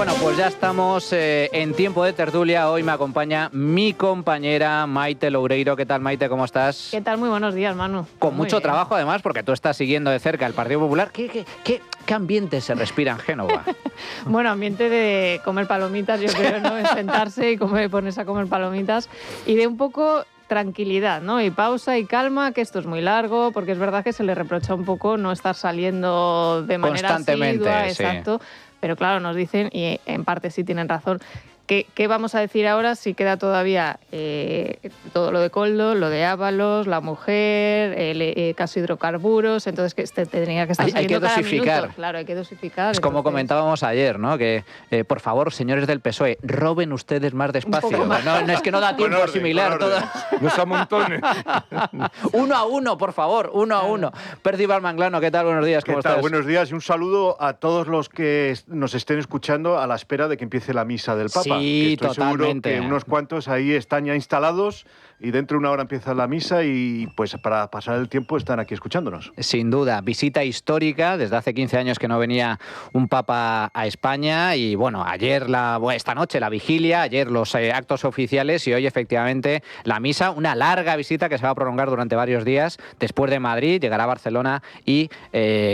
Bueno, pues ya estamos en tiempo de tertulia. Hoy me acompaña mi compañera Maite Loureiro. ¿Qué tal, Maite? ¿Cómo estás? ¿Qué tal? Muy buenos días, Manu. Con mucho trabajo, además, porque tú estás siguiendo de cerca el Partido Popular. ¿Qué ambiente se respira en Génova? Bueno, ambiente de comer palomitas, yo creo, ¿no? Es sentarse y ponerse a comer palomitas y de un poco tranquilidad, ¿no? Y pausa y calma, que esto es muy largo, porque es verdad que se le reprocha un poco no estar saliendo de manera constantemente, asidua, sí. exacto. Pero claro, nos dicen, y en parte sí tienen razón, ¿qué vamos a decir ahora si queda todavía todo lo de Koldo, lo de Ábalos, la mujer, el caso hidrocarburos? Entonces que tendría que estar saliendo hay que dosificar. cada minuto. Claro, hay que dosificar. Es como comentábamos ayer, ¿no? Que, por favor, señores del PSOE, roben ustedes más despacio. más. No, es que no da tiempo a asimilar todo. No se amontonen. Uno a uno, por favor, uno a uno. Percival Manglano, ¿qué tal? Buenos días, ¿cómo estás? Buenos días y un saludo a todos los que nos estén escuchando a la espera de que empiece la misa del Papa. Sí, estoy totalmente. seguro que unos cuantos ahí están ya instalados y dentro de una hora empieza la misa y pues para pasar el tiempo están aquí escuchándonos. Sin duda, visita histórica. Desde hace 15 años que no venía un Papa a España y bueno, esta noche la vigilia, ayer los actos oficiales y hoy efectivamente la misa, una larga visita que se va a prolongar durante varios días. Después de Madrid llegará a Barcelona y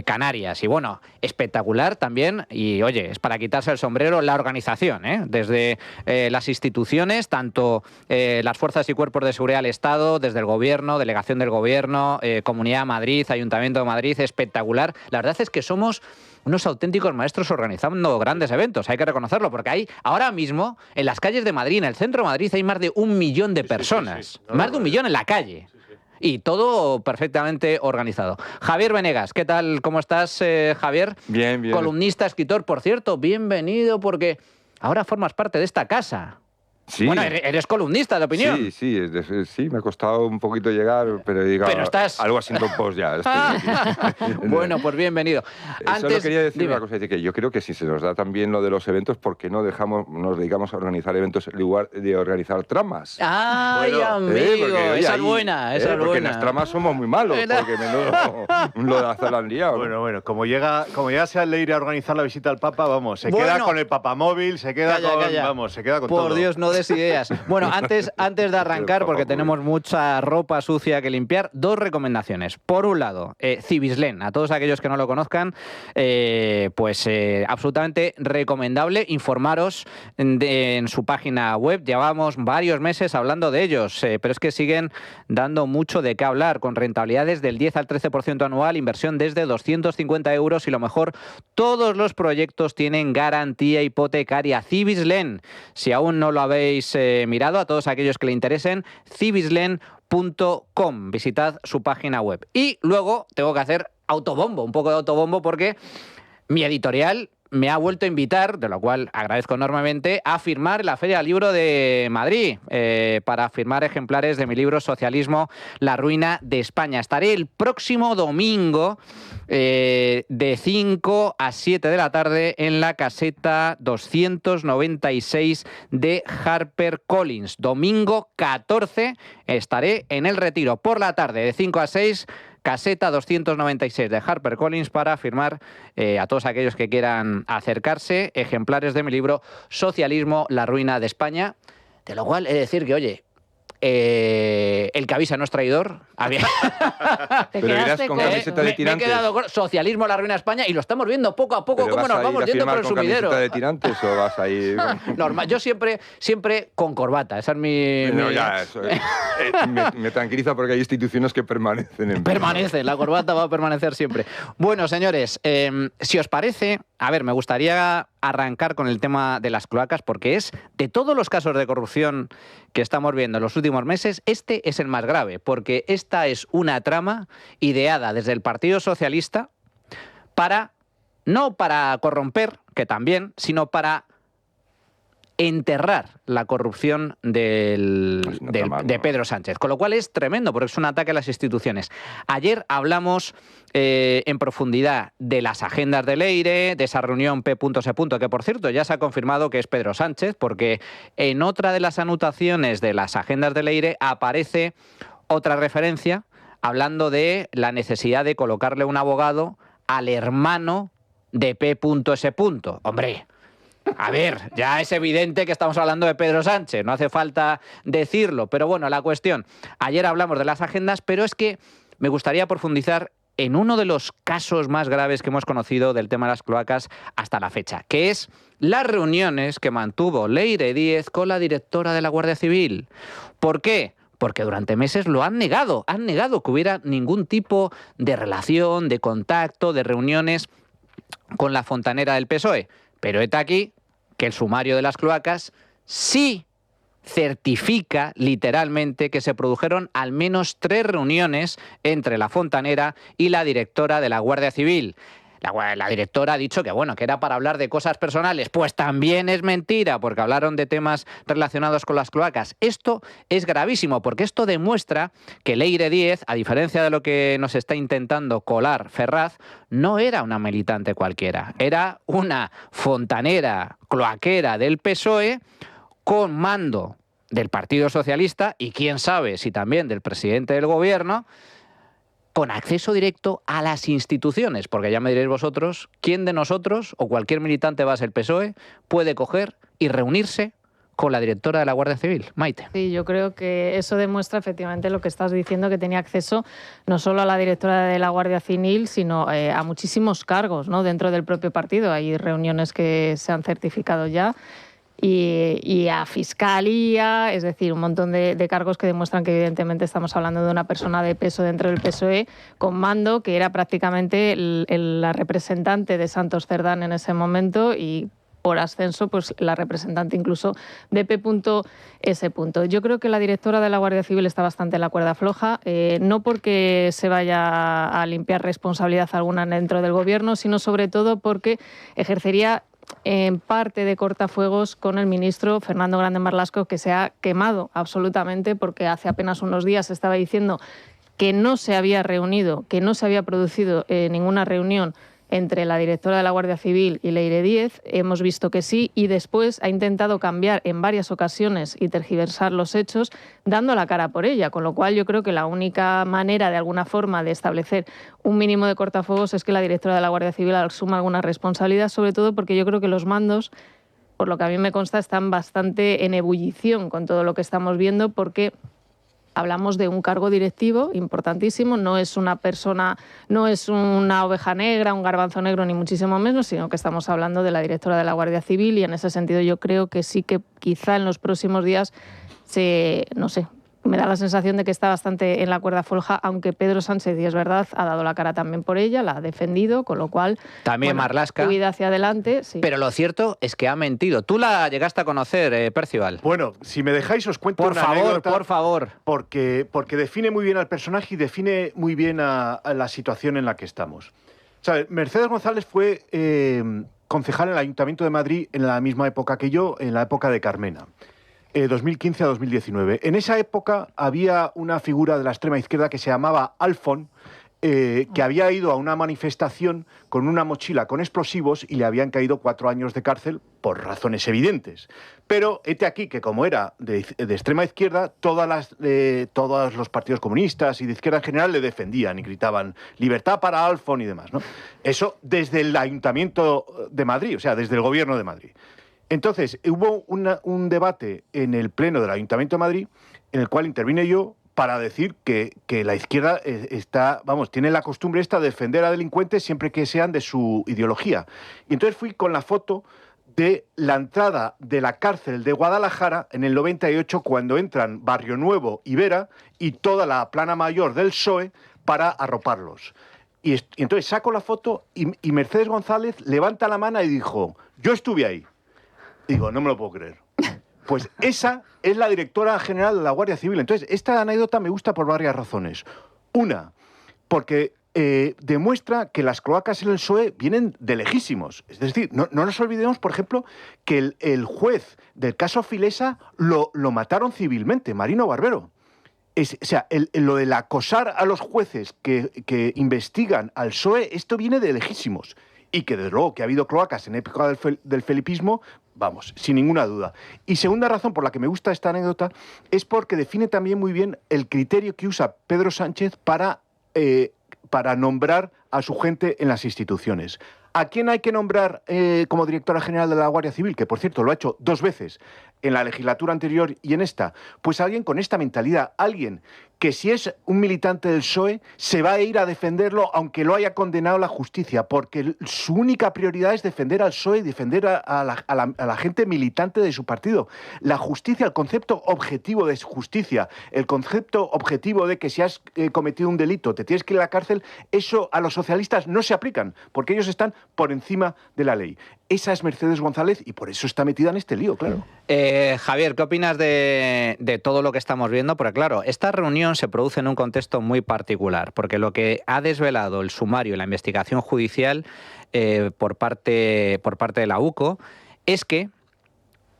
Canarias. Y bueno, espectacular también y oye, es para quitarse el sombrero la organización, desde las instituciones, tanto las fuerzas y cuerpos de seguridad del Estado, desde el Gobierno, delegación del Gobierno, Comunidad de Madrid, Ayuntamiento de Madrid, espectacular. La verdad es que somos unos auténticos maestros organizando grandes eventos, hay que reconocerlo, porque hay ahora mismo en las calles de Madrid, en el centro de Madrid, hay más de 1 millón de personas. Sí. Más de 1 millón en la calle. Y todo perfectamente organizado. Javier Venegas, ¿qué tal? ¿Cómo estás, Javier? Bien, bien. Columnista, escritor, por cierto, bienvenido porque ahora formas parte de esta casa. Sí. Bueno, eres columnista de opinión. Sí, me ha costado un poquito llegar, pero estás... algo así post ya. Bueno, pues bienvenido. Solo quería decir una cosa, que yo creo que si se nos da también lo de los eventos, ¿por qué no nos dedicamos a organizar eventos en lugar de organizar tramas? ¡Ay, amigo! Esa es buena, porque en las tramas somos muy malos, porque menudo lo han liado. Bueno, como llega sea Leire a organizar la visita al Papa, vamos, se queda con el papamóvil, se queda se queda con todo. Por Dios, no des ideas. Bueno, antes de arrancar, porque tenemos mucha ropa sucia que limpiar, 2 recomendaciones. Por un lado, Civislen, a todos aquellos que no lo conozcan, absolutamente recomendable informaros en su página web. Llevamos varios meses hablando de ellos, pero es que siguen dando mucho de qué hablar, con rentabilidades del 10 al 13% anual, inversión desde 250 euros y lo mejor, todos los proyectos tienen garantía hipotecaria. Civislen, si aún no lo habéis mirado, a todos aquellos que le interesen, civislen.com, visitad su página web. Y luego tengo que hacer un poco de autobombo, porque mi editorial me ha vuelto a invitar, de lo cual agradezco enormemente, a firmar la Feria del Libro de Madrid, para firmar ejemplares de mi libro Socialismo, la ruina de España. Estaré el próximo domingo de 5 a 7 de la tarde en la caseta 296 de HarperCollins. Domingo 14 estaré en el Retiro por la tarde de 5 a 6, caseta 296 de HarperCollins, para firmar a todos aquellos que quieran acercarse ejemplares de mi libro Socialismo, la ruina de España. De lo cual he de decir que, oye, el que avisa no es traidor. Pero irás con camiseta de tirantes. Me he quedado con Socialismo, la ruina de España, y lo estamos viendo poco a poco cómo nos vamos yendo por el sumidero. ¿Camiseta de tirantes o vas a ir...? Normal, yo siempre con corbata, esa es mi... No, ya, eso me tranquiliza, porque hay instituciones que permanecen la corbata va a permanecer siempre. Bueno, señores, si os parece, me gustaría arrancar con el tema de las cloacas, porque es, de todos los casos de corrupción que estamos viendo en los últimos meses, este es el más grave, porque esta es una trama ideada desde el Partido Socialista no para corromper, que también, sino para enterrar la corrupción de Pedro Sánchez, con lo cual es tremendo, porque es un ataque a las instituciones. Ayer hablamos en profundidad de las agendas de Leire, de esa reunión P.S. que por cierto ya se ha confirmado que es Pedro Sánchez, porque en otra de las anotaciones de las agendas de Leire aparece otra referencia hablando de la necesidad de colocarle un abogado al hermano de P.S. Hombre, A ver, ya es evidente que estamos hablando de Pedro Sánchez, no hace falta decirlo, pero bueno, la cuestión, ayer hablamos de las agendas, pero es que me gustaría profundizar en uno de los casos más graves que hemos conocido del tema de las cloacas hasta la fecha, que es las reuniones que mantuvo Leire Díez con la directora de la Guardia Civil. ¿Por qué? Porque durante meses lo han negado que hubiera ningún tipo de relación, de contacto, de reuniones con la fontanera del PSOE. Pero está aquí que el sumario de las cloacas sí certifica literalmente que se produjeron al menos 3 reuniones entre la fontanera y la directora de la Guardia Civil. La directora ha dicho que bueno, que era para hablar de cosas personales. Pues también es mentira, porque hablaron de temas relacionados con las cloacas. Esto es gravísimo, porque esto demuestra que Leire Díez, a diferencia de lo que nos está intentando colar Ferraz, no era una militante cualquiera. Era una fontanera cloaquera del PSOE con mando del Partido Socialista y quién sabe si también del presidente del gobierno, con acceso directo a las instituciones, porque ya me diréis vosotros, ¿quién de nosotros o cualquier militante base del PSOE puede coger y reunirse con la directora de la Guardia Civil? Maite. Sí, yo creo que eso demuestra efectivamente lo que estás diciendo, que tenía acceso no solo a la directora de la Guardia Civil, sino a muchísimos cargos, ¿no?, dentro del propio partido. Hay reuniones que se han certificado ya. Y a fiscalía, es decir, un montón de cargos que demuestran que evidentemente estamos hablando de una persona de peso dentro del PSOE con mando, que era prácticamente la representante de Santos Cerdán en ese momento y por ascenso pues la representante incluso de P.S. Yo creo que la directora de la Guardia Civil está bastante en la cuerda floja, no porque se vaya a limpiar responsabilidad alguna dentro del gobierno, sino sobre todo porque ejercería en parte de cortafuegos con el ministro Fernando Grande Marlasco, que se ha quemado absolutamente porque hace apenas unos días estaba diciendo que no se había reunido, que no se había producido ninguna reunión entre la directora de la Guardia Civil y Leire Díez. Hemos visto que sí, y después ha intentado cambiar en varias ocasiones y tergiversar los hechos, dando la cara por ella, con lo cual yo creo que la única manera, de alguna forma, de establecer un mínimo de cortafuegos es que la directora de la Guardia Civil asuma alguna responsabilidad, sobre todo porque yo creo que los mandos, por lo que a mí me consta, están bastante en ebullición con todo lo que estamos viendo, porque hablamos de un cargo directivo importantísimo, no es una persona, no es una oveja negra, un garbanzo negro, ni muchísimo menos, sino que estamos hablando de la directora de la Guardia Civil, y en ese sentido yo creo que sí que quizá en los próximos días no sé, me da la sensación de que está bastante en la cuerda floja, aunque Pedro Sánchez, y es verdad, ha dado la cara también por ella, la ha defendido, con lo cual también Marlaska, huida hacia adelante. Sí. Pero lo cierto es que ha mentido. Tú la llegaste a conocer, Percival. Bueno, si me dejáis os cuento por una favor, anécdota, por favor. Porque define muy bien al personaje y define muy bien a la situación en la que estamos. ¿Sabes? Mercedes González fue concejal en el Ayuntamiento de Madrid en la misma época que yo, en la época de Carmena. 2015 a 2019. En esa época había una figura de la extrema izquierda que se llamaba Alfon, que había ido a una manifestación con una mochila con explosivos y le habían caído 4 años de cárcel por razones evidentes. Pero hete aquí que, como era de extrema izquierda, todos los partidos comunistas y de izquierda en general le defendían y gritaban libertad para Alfon y demás, ¿no? Eso desde el Ayuntamiento de Madrid, o sea, desde el Gobierno de Madrid. Entonces, hubo un debate en el Pleno del Ayuntamiento de Madrid en el cual intervine yo para decir que la izquierda tiene la costumbre esta de defender a delincuentes siempre que sean de su ideología. Y entonces fui con la foto de la entrada de la cárcel de Guadalajara en el 98, cuando entran Barrio Nuevo y Vera y toda la plana mayor del PSOE para arroparlos. Y entonces saco la foto y Mercedes González levanta la mano y dijo: yo estuve ahí. Digo, no me lo puedo creer. Pues esa es la directora general de la Guardia Civil. Entonces, esta anécdota me gusta por varias razones. Una, porque demuestra que las cloacas en el PSOE vienen de lejísimos. Es decir, no nos olvidemos, por ejemplo, que el juez del caso Filesa lo mataron civilmente, Marino Barbero. Lo del acosar a los jueces que investigan al PSOE, esto viene de lejísimos. Y que, desde luego, que ha habido cloacas en época del felipismo, vamos, sin ninguna duda. Y segunda razón por la que me gusta esta anécdota es porque define también muy bien el criterio que usa Pedro Sánchez para nombrar a su gente en las instituciones. ¿A quién hay que nombrar como directora general de la Guardia Civil? Que, por cierto, lo ha hecho 2 veces, en la legislatura anterior y en esta. Pues alguien con esta mentalidad, alguien que si es un militante del PSOE se va a ir a defenderlo aunque lo haya condenado la justicia, porque su única prioridad es defender al PSOE y defender a la gente militante de su partido. La justicia, el concepto objetivo de justicia, el concepto objetivo de que si has cometido un delito te tienes que ir a la cárcel, eso a los socialistas no se aplican, porque ellos están por encima de la ley. Esa es Mercedes González y por eso está metida en este lío, claro. Javier, ¿qué opinas de todo lo que estamos viendo? Porque claro, esta reunión se produce en un contexto muy particular, porque lo que ha desvelado el sumario y la investigación judicial por parte de la UCO es que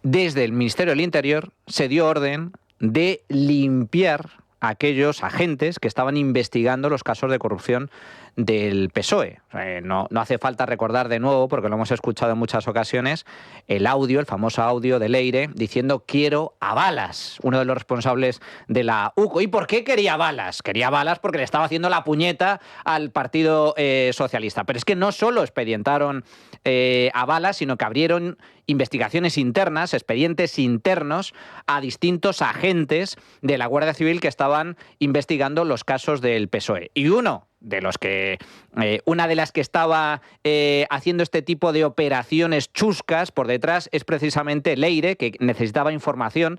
desde el Ministerio del Interior se dio orden de limpiar a aquellos agentes que estaban investigando los casos de corrupción del PSOE. No hace falta recordar de nuevo, porque lo hemos escuchado en muchas ocasiones, el famoso audio de Leire diciendo quiero a Balas, uno de los responsables de la UCO. ¿Y por qué quería Balas? Quería Balas porque le estaba haciendo la puñeta al Partido Socialista. Pero es que no solo expedientaron a Balas, sino que abrieron investigaciones internas, expedientes internos a distintos agentes de la Guardia Civil que estaban investigando los casos del PSOE. Y una de las que estaba haciendo este tipo de operaciones chuscas por detrás es precisamente Leire, que necesitaba información.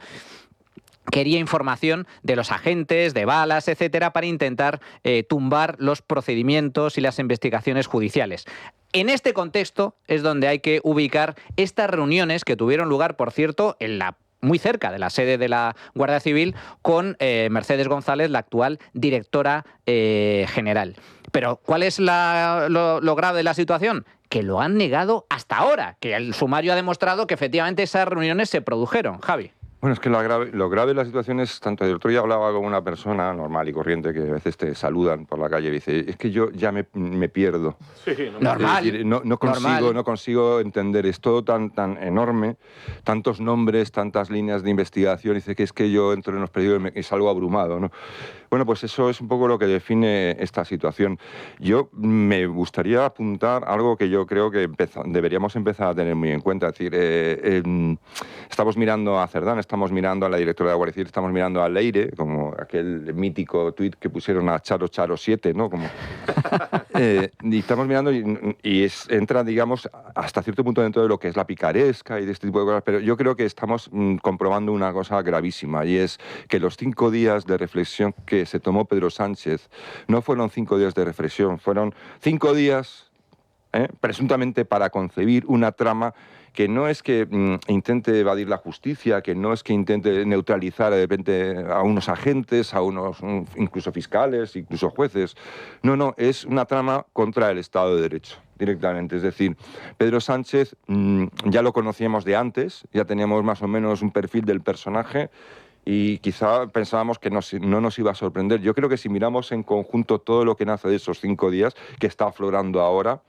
Quería información de los agentes, de Balas, etcétera, para intentar tumbar los procedimientos y las investigaciones judiciales. En este contexto es donde hay que ubicar estas reuniones que tuvieron lugar, por cierto, muy cerca de la sede de la Guardia Civil, con Mercedes González, la actual directora general. Pero ¿cuál es lo grave de la situación? Que lo han negado hasta ahora, que el sumario ha demostrado que efectivamente esas reuniones se produjeron. Javi. Bueno, es que lo grave de la situación es, tanto el otro día hablaba con una persona normal y corriente que a veces te saludan por la calle y dice, es que yo ya me pierdo. Sí, normal. Es decir, no consigo entender, es todo tan enorme, tantos nombres, tantas líneas de investigación, y dice que es que yo entro en los periódicos y salgo abrumado, ¿no? Bueno, pues eso es un poco lo que define esta situación. Yo me gustaría apuntar algo que yo creo que deberíamos empezar a tener muy en cuenta. Es decir, estamos mirando a Cerdán, estamos mirando a la directora de la Guardia Civil, estamos mirando a Leire, como aquel mítico tuit que pusieron a Charo 7, ¿no? Como, y estamos mirando y entra, digamos, hasta cierto punto dentro de lo que es la picaresca y de este tipo de cosas, pero yo creo que estamos comprobando una cosa gravísima, y es que los 5 días de reflexión que se tomó Pedro Sánchez no fueron 5 días de reflexión, fueron 5 días presuntamente para concebir una trama que no es que intente evadir la justicia, que no es que intente neutralizar de repente a unos agentes, a unos incluso fiscales, incluso jueces. No, es una trama contra el Estado de Derecho, directamente. Es decir, Pedro Sánchez ya lo conocíamos de antes, ya teníamos más o menos un perfil del personaje, y quizá pensábamos que no nos iba a sorprender. Yo creo que si miramos en conjunto todo lo que nace de esos 5 días, que está aflorando ahora,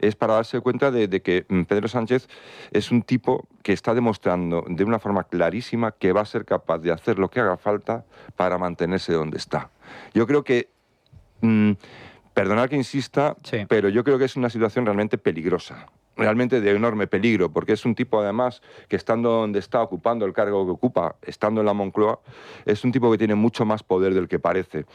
es para darse cuenta de que Pedro Sánchez es un tipo que está demostrando de una forma clarísima que va a ser capaz de hacer lo que haga falta para mantenerse donde está. Yo creo que, perdonad que insista, sí, pero yo creo que es una situación realmente peligrosa. Realmente de enorme peligro, porque es un tipo además que estando donde está, ocupando el cargo que ocupa, estando en la Moncloa, es un tipo que tiene mucho más poder del que parece.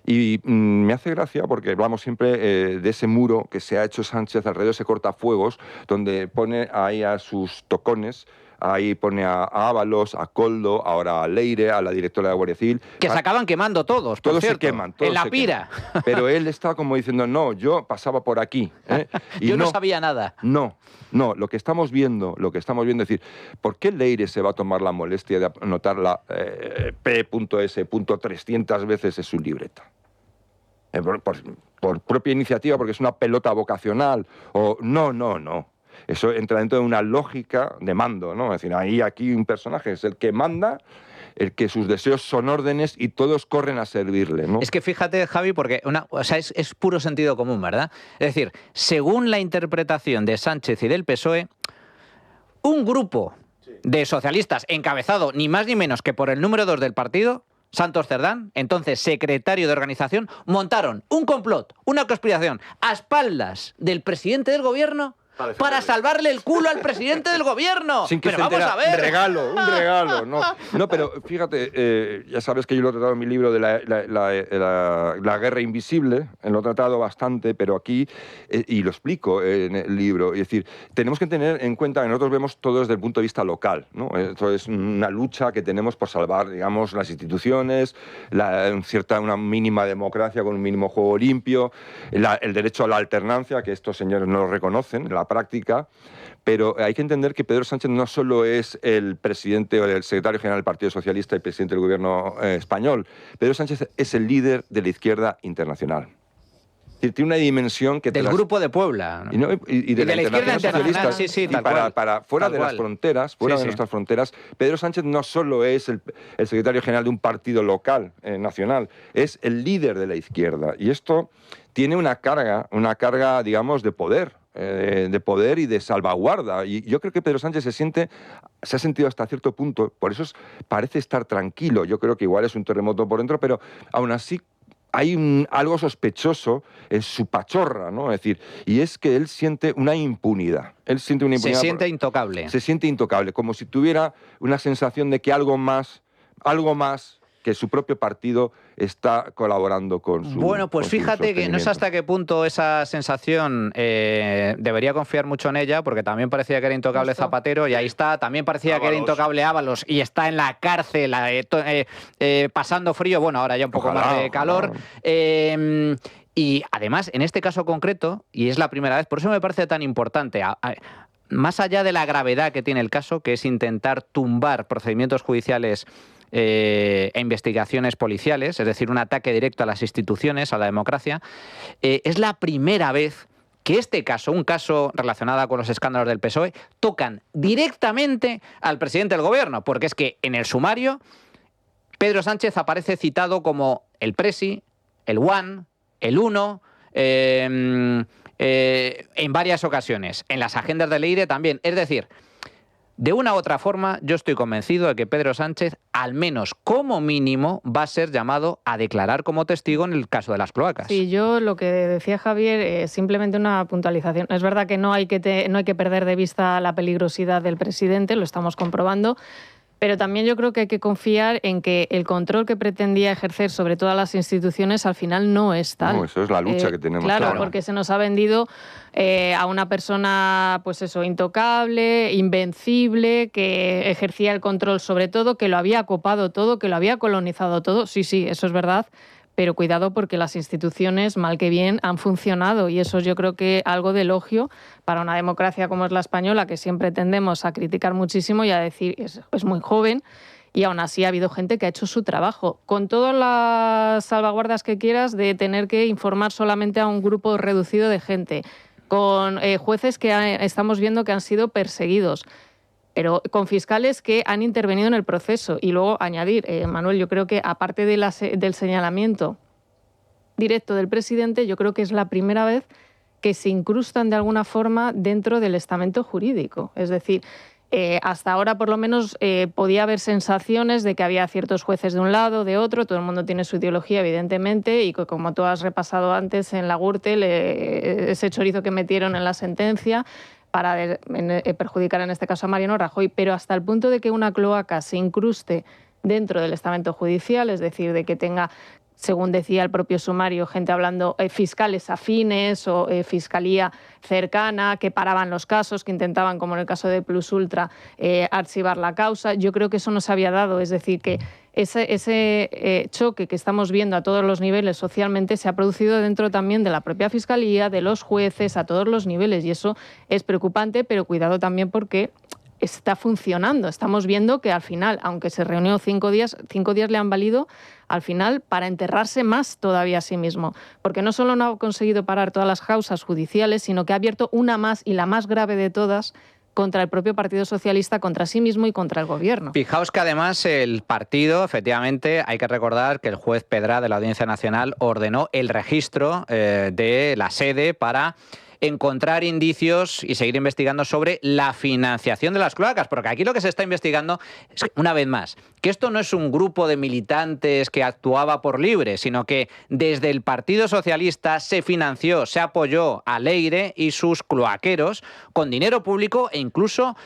Y me hace gracia porque hablamos siempre de ese muro que se ha hecho Sánchez alrededor de ese cortafuegos, donde pone ahí a sus tocones. Ahí pone a Ábalos, a Koldo, ahora a Leire, a la directora de la Guardia Civil. Que se acaban quemando todos, por cierto. Se queman. En la pira. Pero él está como diciendo, no, yo pasaba por aquí. Y yo no sabía nada. No, lo que estamos viendo es decir, ¿por qué Leire se va a tomar la molestia de anotar la P.S. 300 veces en su libreta? Por propia iniciativa, porque es una pelota vocacional. O no. Eso entra dentro de una lógica de mando, ¿no? Es decir, aquí un personaje es el que manda, el que sus deseos son órdenes y todos corren a servirle, ¿no? Es que fíjate, Javi, porque es puro sentido común, ¿verdad? Es decir, según la interpretación de Sánchez y del PSOE, un grupo de socialistas encabezado ni más ni menos que por el número 2 del partido Santos Cerdán, entonces secretario de organización, montaron un complot, una conspiración, a espaldas del presidente del gobierno para salvarle el culo al presidente del gobierno. Sin que pero vamos a ver. Un regalo. No, pero fíjate, ya sabes que yo lo he tratado en mi libro de la guerra invisible, lo he tratado bastante, pero aquí, y lo explico en el libro, es decir, tenemos que tener en cuenta que nosotros vemos todo desde el punto de vista local, ¿no? Esto es una lucha que tenemos por salvar, digamos, las instituciones, una mínima democracia con un mínimo juego limpio, el derecho a la alternancia, que estos señores no lo reconocen, la práctica, pero hay que entender que Pedro Sánchez no solo es el presidente o el secretario general del Partido Socialista y presidente del gobierno español. Pedro Sánchez es el líder de la izquierda internacional. Tiene una dimensión que... Del Grupo de Puebla. Y de la izquierda socialista. Sí, y para fuera de las fronteras, de nuestras fronteras, Pedro Sánchez no solo es el secretario general de un partido local, nacional, es el líder de la izquierda. Y esto tiene una carga, digamos, de poder y de salvaguarda. Y yo creo que Pedro Sánchez se ha sentido hasta cierto punto, por eso parece estar tranquilo. Yo creo que igual es un terremoto por dentro, pero aún así hay algo sospechoso en su pachorra, ¿no? Es decir, y es que él siente una impunidad. Se siente intocable. Se siente intocable, como si tuviera una sensación de que algo más que su propio partido está colaborando con su... Bueno, pues fíjate que no sé hasta qué punto esa sensación debería confiar mucho en ella, porque también parecía que era intocable Zapatero y ahí está, también parecía que era intocable Ábalos y está en la cárcel pasando frío, bueno, ahora ya un poco más de calor. Y además, en este caso concreto, y es la primera vez, por eso me parece tan importante, más allá de la gravedad que tiene el caso, que es intentar tumbar procedimientos judiciales e investigaciones policiales, es decir, un ataque directo a las instituciones, a la democracia, es la primera vez que este caso, un caso relacionado con los escándalos del PSOE, tocan directamente al presidente del gobierno, porque es que en el sumario Pedro Sánchez aparece citado como el presi, el one, el uno, en varias ocasiones, en las agendas del Leire también, es decir, de una u otra forma, yo estoy convencido de que Pedro Sánchez, al menos como mínimo, va a ser llamado a declarar como testigo en el caso de las cloacas. Sí, yo lo que decía Javier es simplemente una puntualización. Es verdad que no hay que perder de vista la peligrosidad del presidente, lo estamos comprobando, pero también yo creo que hay que confiar en que el control que pretendía ejercer sobre todas las instituciones al final no es tal. No, eso es la lucha que tenemos. Claro, porque se nos ha vendido a una persona, pues eso, intocable, invencible, que ejercía el control sobre todo, que lo había copado todo, que lo había colonizado todo. Sí, eso es verdad. Pero cuidado porque las instituciones, mal que bien, han funcionado y eso yo creo que algo de elogio para una democracia como es la española, que siempre tendemos a criticar muchísimo y a decir es muy joven y aún así ha habido gente que ha hecho su trabajo, con todas las salvaguardas que quieras de tener que informar solamente a un grupo reducido de gente, con jueces que estamos viendo que han sido perseguidos, pero con fiscales que han intervenido en el proceso. Y luego añadir, Manuel, yo creo que aparte de del señalamiento directo del presidente, yo creo que es la primera vez que se incrustan de alguna forma dentro del estamento jurídico. Es decir, hasta ahora por lo menos podía haber sensaciones de que había ciertos jueces de un lado, de otro, todo el mundo tiene su ideología evidentemente y como tú has repasado antes en la Gürtel, ese chorizo que metieron en la sentencia para perjudicar en este caso a Mariano Rajoy, pero hasta el punto de que una cloaca se incruste dentro del estamento judicial, es decir, de que tenga, según decía el propio sumario, gente hablando, fiscales afines o fiscalía cercana, que paraban los casos, que intentaban, como en el caso de Plus Ultra, archivar la causa. Yo creo que eso no se había dado, es decir, que ese choque que estamos viendo a todos los niveles socialmente se ha producido dentro también de la propia Fiscalía, de los jueces, a todos los niveles, y eso es preocupante, pero cuidado también porque está funcionando. Estamos viendo que al final, aunque se reunió 5 días le han valido al final para enterrarse más todavía a sí mismo, porque no solo no ha conseguido parar todas las causas judiciales, sino que ha abierto una más y la más grave de todas contra el propio Partido Socialista, contra sí mismo y contra el Gobierno. Fijaos que además el partido, efectivamente, hay que recordar que el juez Pedra de la Audiencia Nacional ordenó el registro de la sede para encontrar indicios y seguir investigando sobre la financiación de las cloacas, porque aquí lo que se está investigando es, una vez más, que esto no es un grupo de militantes que actuaba por libre, sino que desde el Partido Socialista se financió, se apoyó a Leire y sus cloaqueros con dinero público e incluso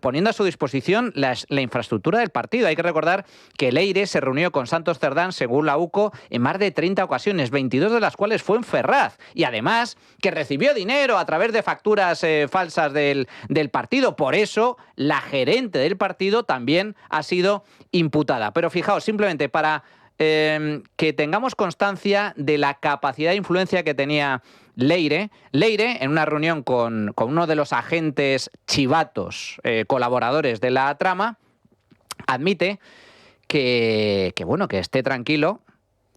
poniendo a su disposición la infraestructura del partido. Hay que recordar que Leire se reunió con Santos Cerdán, según la UCO, en más de 30 ocasiones, 22 de las cuales fue en Ferraz. Y además que recibió dinero a través de facturas falsas del partido. Por eso la gerente del partido también ha sido imputada. Pero fijaos, simplemente para que tengamos constancia de la capacidad de influencia que tenía Leire, en una reunión con uno de los agentes chivatos, colaboradores de la trama, admite que esté tranquilo,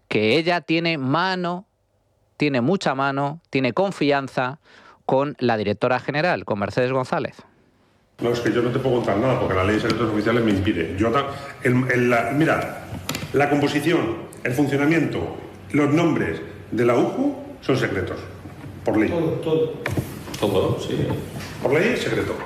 que ella tiene mucha mano, tiene confianza con la directora general, con Mercedes González. No, es que yo no te puedo contar nada porque la ley de secretos oficiales me impide. Mira, la composición, el funcionamiento, los nombres de la UCO son secretos, por ley. Todo, sí. Por ley es secreto.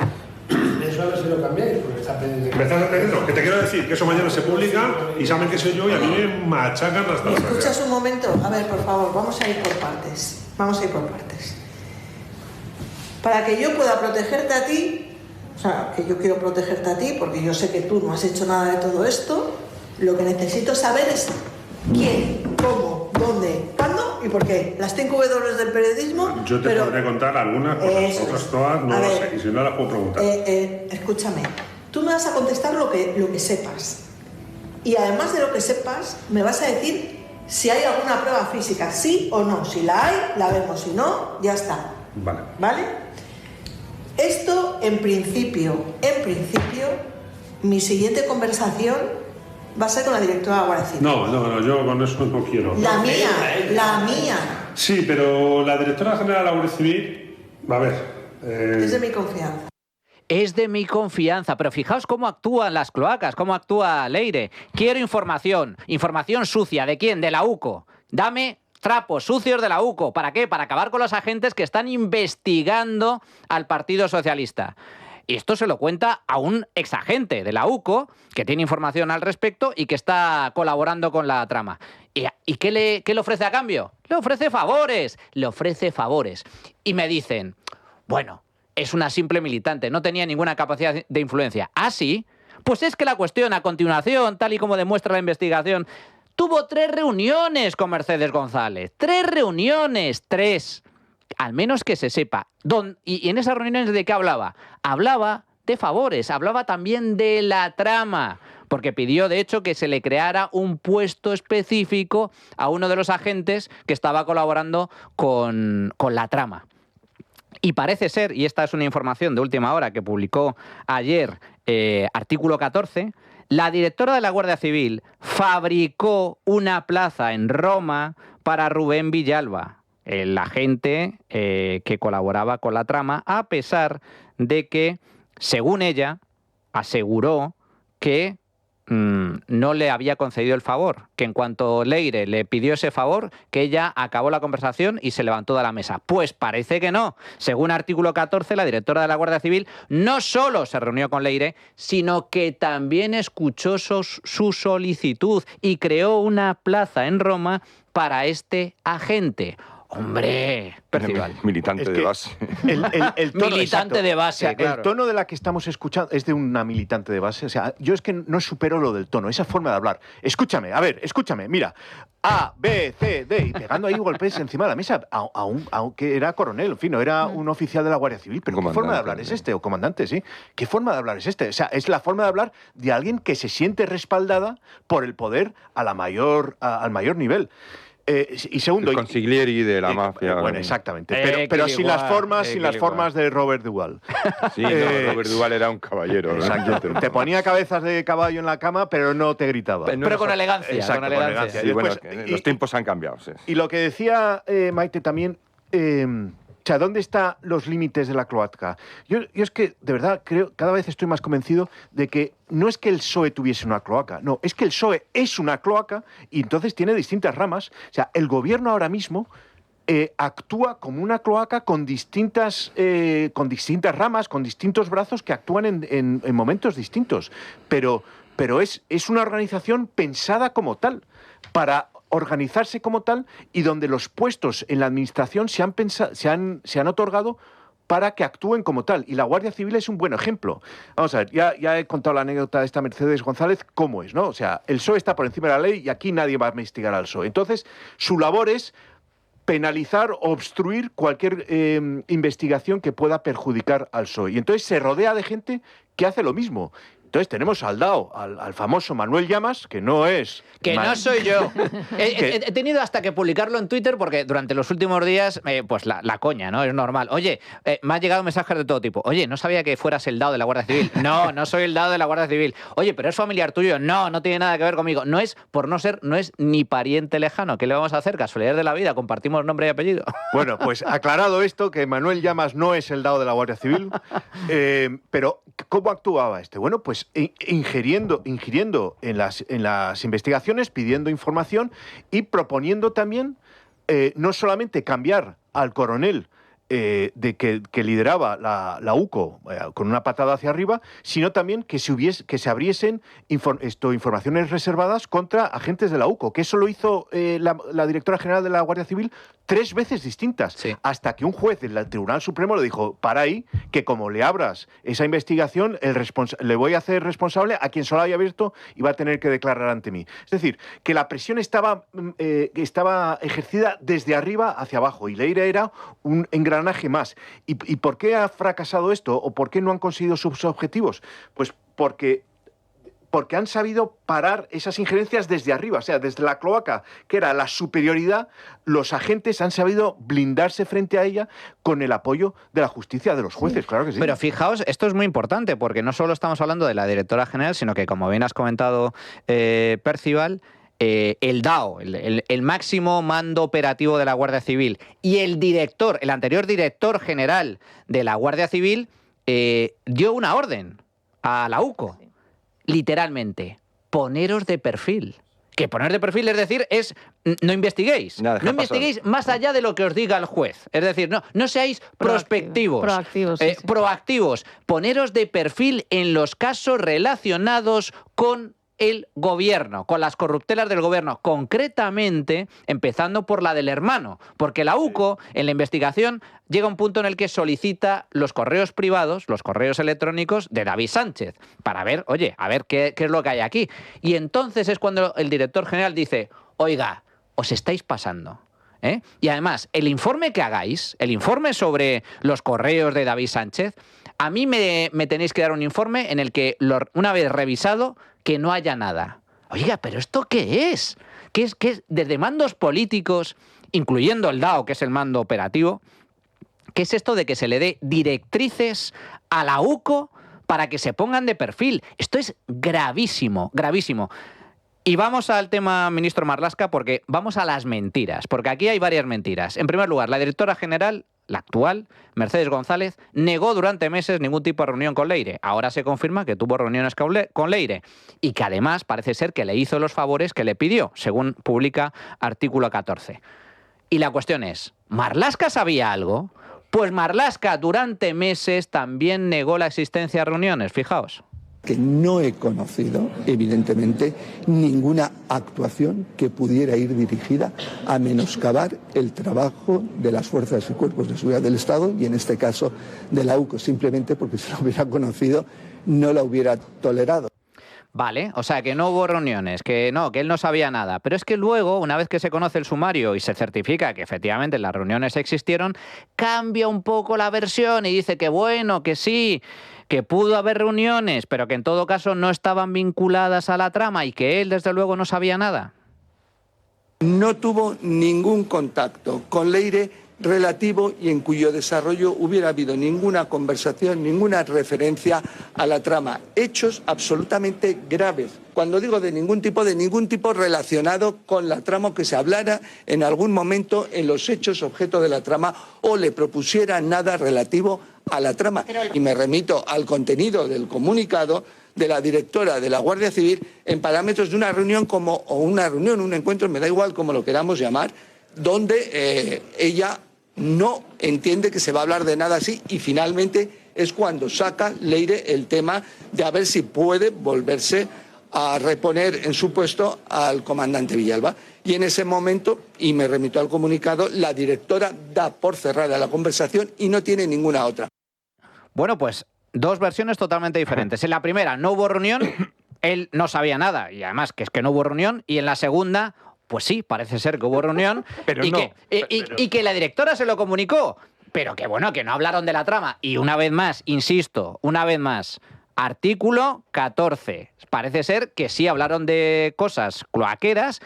Eso a ver si lo cambiáis, porque está pendiente. ¿Me estás entendiendo? Que te quiero decir que eso mañana se publica y saben que soy yo y a mí me machacan hasta las ¿Escuchas un momento? A ver, por favor, vamos a ir por partes. Para que yo pueda protegerte a ti, o sea, que yo quiero protegerte a ti, porque yo sé que tú no has hecho nada de todo esto, lo que necesito saber es quién, cómo, dónde, cuándo y por qué. Las 5 W del periodismo... Yo te podré contar algunas cosas, otras todas no lo sé, y si no las puedo preguntar. Escúchame, tú me vas a contestar lo que sepas. Y además de lo que sepas, me vas a decir si hay alguna prueba física, sí o no. Si la hay, la vemos, si no, ya está. ¿Vale? Esto, en principio, mi siguiente conversación va a ser con la directora de la Guardia Civil. No, yo con eso no quiero. La mía. Sí, pero la directora general de la Guardia Civil, a ver... Es de mi confianza. Es de mi confianza, pero fijaos cómo actúan las cloacas, cómo actúa Leire. Quiero información sucia. ¿De quién? De la UCO. Dame trapos sucios de la UCO. ¿Para qué? Para acabar con los agentes que están investigando al Partido Socialista. Y esto se lo cuenta a un exagente de la UCO que tiene información al respecto y que está colaborando con la trama. ¿Y qué le ofrece a cambio? Le ofrece favores. Y me dicen, bueno, es una simple militante, no tenía ninguna capacidad de influencia. ¿Ah, sí? Pues es que la cuestión, a continuación, tal y como demuestra la investigación, tuvo 3 reuniones con Mercedes González. 3 reuniones, 3. Al menos que se sepa. Y en esas reuniones, ¿de qué hablaba? Hablaba de favores, hablaba también de la trama, porque pidió, de hecho, que se le creara un puesto específico a uno de los agentes que estaba colaborando con la trama. Y parece ser, y esta es una información de última hora que publicó ayer Artículo 14, la directora de la Guardia Civil fabricó una plaza en Roma para Rubén Villalba, el agente que colaboraba con la trama, a pesar de que, según ella, aseguró que no le había concedido el favor, que en cuanto Leire le pidió ese favor, que ella acabó la conversación y se levantó de la mesa. Pues parece que no. Según Artículo 14, la directora de la Guardia Civil no solo se reunió con Leire, sino que también escuchó su solicitud y creó una plaza en Roma para este agente. ¡Hombre! Percival. Militante de base. El tono, militante de base, o sea, claro. El tono de la que estamos escuchando es de una militante de base. O sea, yo es que no supero lo del tono, esa forma de hablar. Escúchame, mira. A, B, C, D, y pegando ahí golpes encima de la mesa, aunque era coronel, en fin, no era un oficial de la Guardia Civil, pero ¿qué forma de hablar es este? O comandante, sí. ¿Qué forma de hablar es este? O sea, es la forma de hablar de alguien que se siente respaldada por el poder al mayor nivel. Y segundo, el consiglieri de la mafia. Bueno, exactamente. Pero sin las formas de Robert Duvall. Sí, Robert Duvall era un caballero. Exacto. Te ponía cabezas de caballo en la cama, pero no te gritaba. Pero con elegancia. Exacto, con elegancia. Sí, después, los tiempos han cambiado. Sí. Y lo que decía Maite también... O sea, ¿dónde están los límites de la cloaca? Yo es que, de verdad, cada vez estoy más convencido de que no es que el PSOE tuviese una cloaca, no, es que el PSOE es una cloaca y entonces tiene distintas ramas. O sea, el gobierno ahora mismo actúa como una cloaca con distintas ramas, con distintos brazos que actúan en momentos distintos. Pero es una organización pensada como tal, para organizarse como tal, y donde los puestos en la administración se han otorgado para que actúen como tal. Y la Guardia Civil es un buen ejemplo. Vamos a ver, ya he contado la anécdota de esta Mercedes González, cómo es, ¿no? O sea, el PSOE está por encima de la ley y aquí nadie va a investigar al PSOE. Entonces, su labor es penalizar o obstruir cualquier investigación que pueda perjudicar al PSOE. Y entonces se rodea de gente que hace lo mismo. Entonces tenemos al DAO, al famoso Manuel Llamas, que no es... Que no soy yo. He tenido hasta que publicarlo en Twitter porque durante los últimos días, pues la coña, ¿no? Es normal. Oye, me han llegado mensajes de todo tipo. Oye, no sabía que fueras el DAO de la Guardia Civil. No, no soy el DAO de la Guardia Civil. Oye, pero es familiar tuyo. No, no tiene nada que ver conmigo. No es, por no ser, no es ni pariente lejano. ¿Qué le vamos a hacer? Casualidad de la vida. Compartimos nombre y apellido. Bueno, pues aclarado esto, que Manuel Llamas no es el DAO de la Guardia Civil, pero ¿cómo actuaba este? Bueno, pues ingiriendo en las investigaciones, pidiendo información y proponiendo también no solamente cambiar al coronel que lideraba la UCO con una patada hacia arriba, sino también que se abriesen informaciones reservadas contra agentes de la UCO, que eso lo hizo la directora general de la Guardia Civil 3 veces distintas, sí. Hasta que un juez del Tribunal Supremo le dijo, para ahí, que como le abras esa investigación, le voy a hacer responsable a quien solo haya abierto y va a tener que declarar ante mí. Es decir, que la presión estaba ejercida desde arriba hacia abajo y Leire era un engranaje más. ¿Y por qué ha fracasado esto? ¿O por qué no han conseguido sus objetivos? Pues porque han sabido parar esas injerencias desde arriba, o sea, desde la cloaca, que era la superioridad, los agentes han sabido blindarse frente a ella con el apoyo de la justicia, de los jueces, claro que sí. Pero fijaos, esto es muy importante, porque no solo estamos hablando de la directora general, sino que, como bien has comentado, Percival, el DAO, el máximo mando operativo de la Guardia Civil, y el anterior director general de la Guardia Civil, dio una orden a la UCO. Literalmente, poneros de perfil. Que poner de perfil, es decir, es no investiguéis. Nada, no investiguéis más allá de lo que os diga el juez. Es decir, no seáis prospectivos. Proactivos. Sí. Proactivos. Poneros de perfil en los casos relacionados con el gobierno, con las corruptelas del gobierno, concretamente empezando por la del hermano, porque la UCO en la investigación llega a un punto en el que solicita los correos privados, los correos electrónicos de David Sánchez, para ver, oye, a ver qué es lo que hay aquí. Y entonces es cuando el director general dice, oiga, os estáis pasando. Y además, el informe que hagáis, el informe sobre los correos de David Sánchez, a mí me tenéis que dar un informe en el que, una vez revisado, que no haya nada. Oiga, ¿pero esto qué es? ¿Qué es desde mandos políticos, incluyendo el DAO, que es el mando operativo? ¿Qué es esto de que se le dé directrices a la UCO para que se pongan de perfil? Esto es gravísimo, gravísimo. Y vamos al tema, ministro Marlaska, porque vamos a las mentiras, porque aquí hay varias mentiras. En primer lugar, la directora general, la actual, Mercedes González, negó durante meses ningún tipo de reunión con Leire. Ahora se confirma que tuvo reuniones con Leire y que además parece ser que le hizo los favores que le pidió, según publica artículo 14. Y la cuestión es, ¿Marlaska sabía algo? Pues Marlaska durante meses también negó la existencia de reuniones, fijaos. Que no he conocido, evidentemente, ninguna actuación que pudiera ir dirigida a menoscabar el trabajo de las fuerzas y cuerpos de seguridad del Estado y, en este caso, de la UCO, simplemente porque si lo hubiera conocido no la hubiera tolerado. Vale, o sea, que no hubo reuniones, que él no sabía nada. Pero es que luego, una vez que se conoce el sumario y se certifica que efectivamente las reuniones existieron, cambia un poco la versión y dice que bueno, que sí, que pudo haber reuniones, pero que en todo caso no estaban vinculadas a la trama y que él, desde luego, no sabía nada. No tuvo ningún contacto con Leire relativo y en cuyo desarrollo hubiera habido ninguna conversación, ninguna referencia a la trama. Hechos absolutamente graves. Cuando digo de ningún tipo relacionado con la trama, que se hablara en algún momento en los hechos objeto de la trama o le propusiera nada relativo a la trama. Y me remito al contenido del comunicado de la directora de la Guardia Civil en parámetros de una reunión un encuentro, me da igual como lo queramos llamar, donde ella no entiende que se va a hablar de nada así y finalmente es cuando saca Leire el tema de a ver si puede volverse a reponer en su puesto al comandante Villalba. Y en ese momento, y me remito al comunicado, la directora da por cerrada la conversación y no tiene ninguna otra. Bueno, pues dos versiones totalmente diferentes. En la primera no hubo reunión, él no sabía nada y además que es que no hubo reunión, y en la segunda, pues sí, parece ser que hubo reunión pero y, no. y que la directora se lo comunicó, pero que bueno, que no hablaron de la trama. Y una vez más, insisto, una vez más, artículo 14. Parece ser que sí hablaron de cosas cloaqueras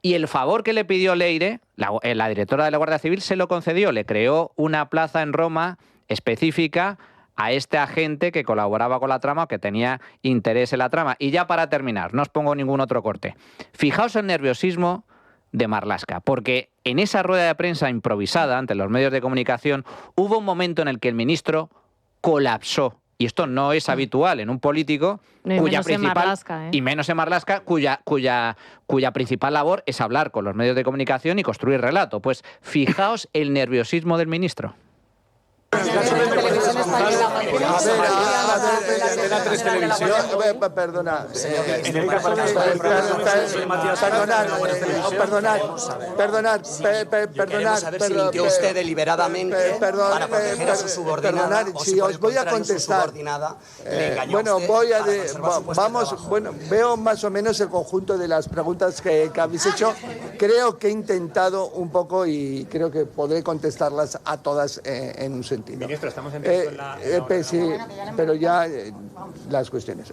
y el favor que le pidió Leire, la directora de la Guardia Civil, se lo concedió. Le creó una plaza en Roma específica a este agente que colaboraba con la trama o que tenía interés en la trama. Y ya para terminar, no os pongo ningún otro corte. Fijaos el nerviosismo de Marlaska, porque en esa rueda de prensa improvisada ante los medios de comunicación hubo un momento en el que el ministro colapsó. Y esto no es habitual en un político cuya principal, Marlaska, y menos en Marlaska, cuya principal labor es hablar con los medios de comunicación y construir relato. Pues fijaos el nerviosismo del ministro. Perdonad, mintió usted deliberadamente para proteger a su subordinada o si os voy a contestar. Bueno, veo más o menos el conjunto de las preguntas que habéis hecho. Creo que he intentado un poco y creo que podré contestarlas a todas en un sentido. Ministro, estamos en la... sí, pero ya las cuestiones.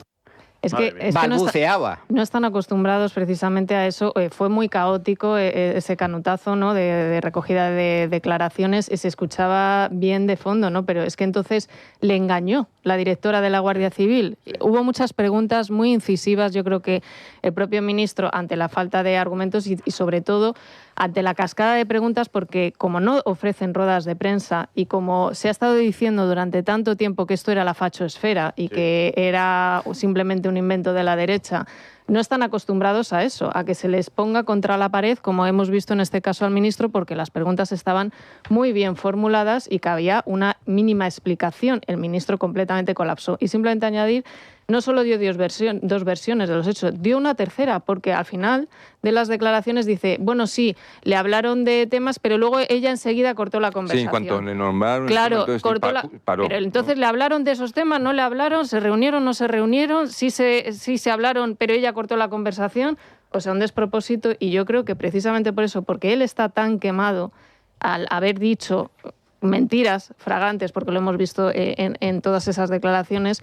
Es que balbuceaba. No están acostumbrados precisamente a eso. Fue muy caótico ese canutazo, ¿no?, de recogida de declaraciones. Se escuchaba bien de fondo, ¿no? Pero es que entonces le engañó la directora de la Guardia Civil. Hubo muchas preguntas muy incisivas. Yo creo que el propio ministro, ante la falta de argumentos y sobre todo ante la cascada de preguntas, porque como no ofrecen ruedas de prensa y como se ha estado diciendo durante tanto tiempo que esto era la fachoesfera y que era simplemente un invento de la derecha, no están acostumbrados a eso, a que se les ponga contra la pared, como hemos visto en este caso al ministro, porque las preguntas estaban muy bien formuladas y que había una mínima explicación. El ministro completamente colapsó. Y simplemente añadir, no solo dio dos versiones de los hechos, dio una tercera, porque al final de las declaraciones dice, bueno, sí, le hablaron de temas, pero luego ella enseguida cortó la conversación. Sí, en cuanto le nombraron... Claro, cortó paró. Pero entonces le hablaron de esos temas, no le hablaron, se reunieron, no se reunieron, sí se hablaron, pero ella cortó la conversación. O sea, un despropósito, y yo creo que precisamente por eso, porque él está tan quemado al haber dicho mentiras fragantes, porque lo hemos visto en todas esas declaraciones,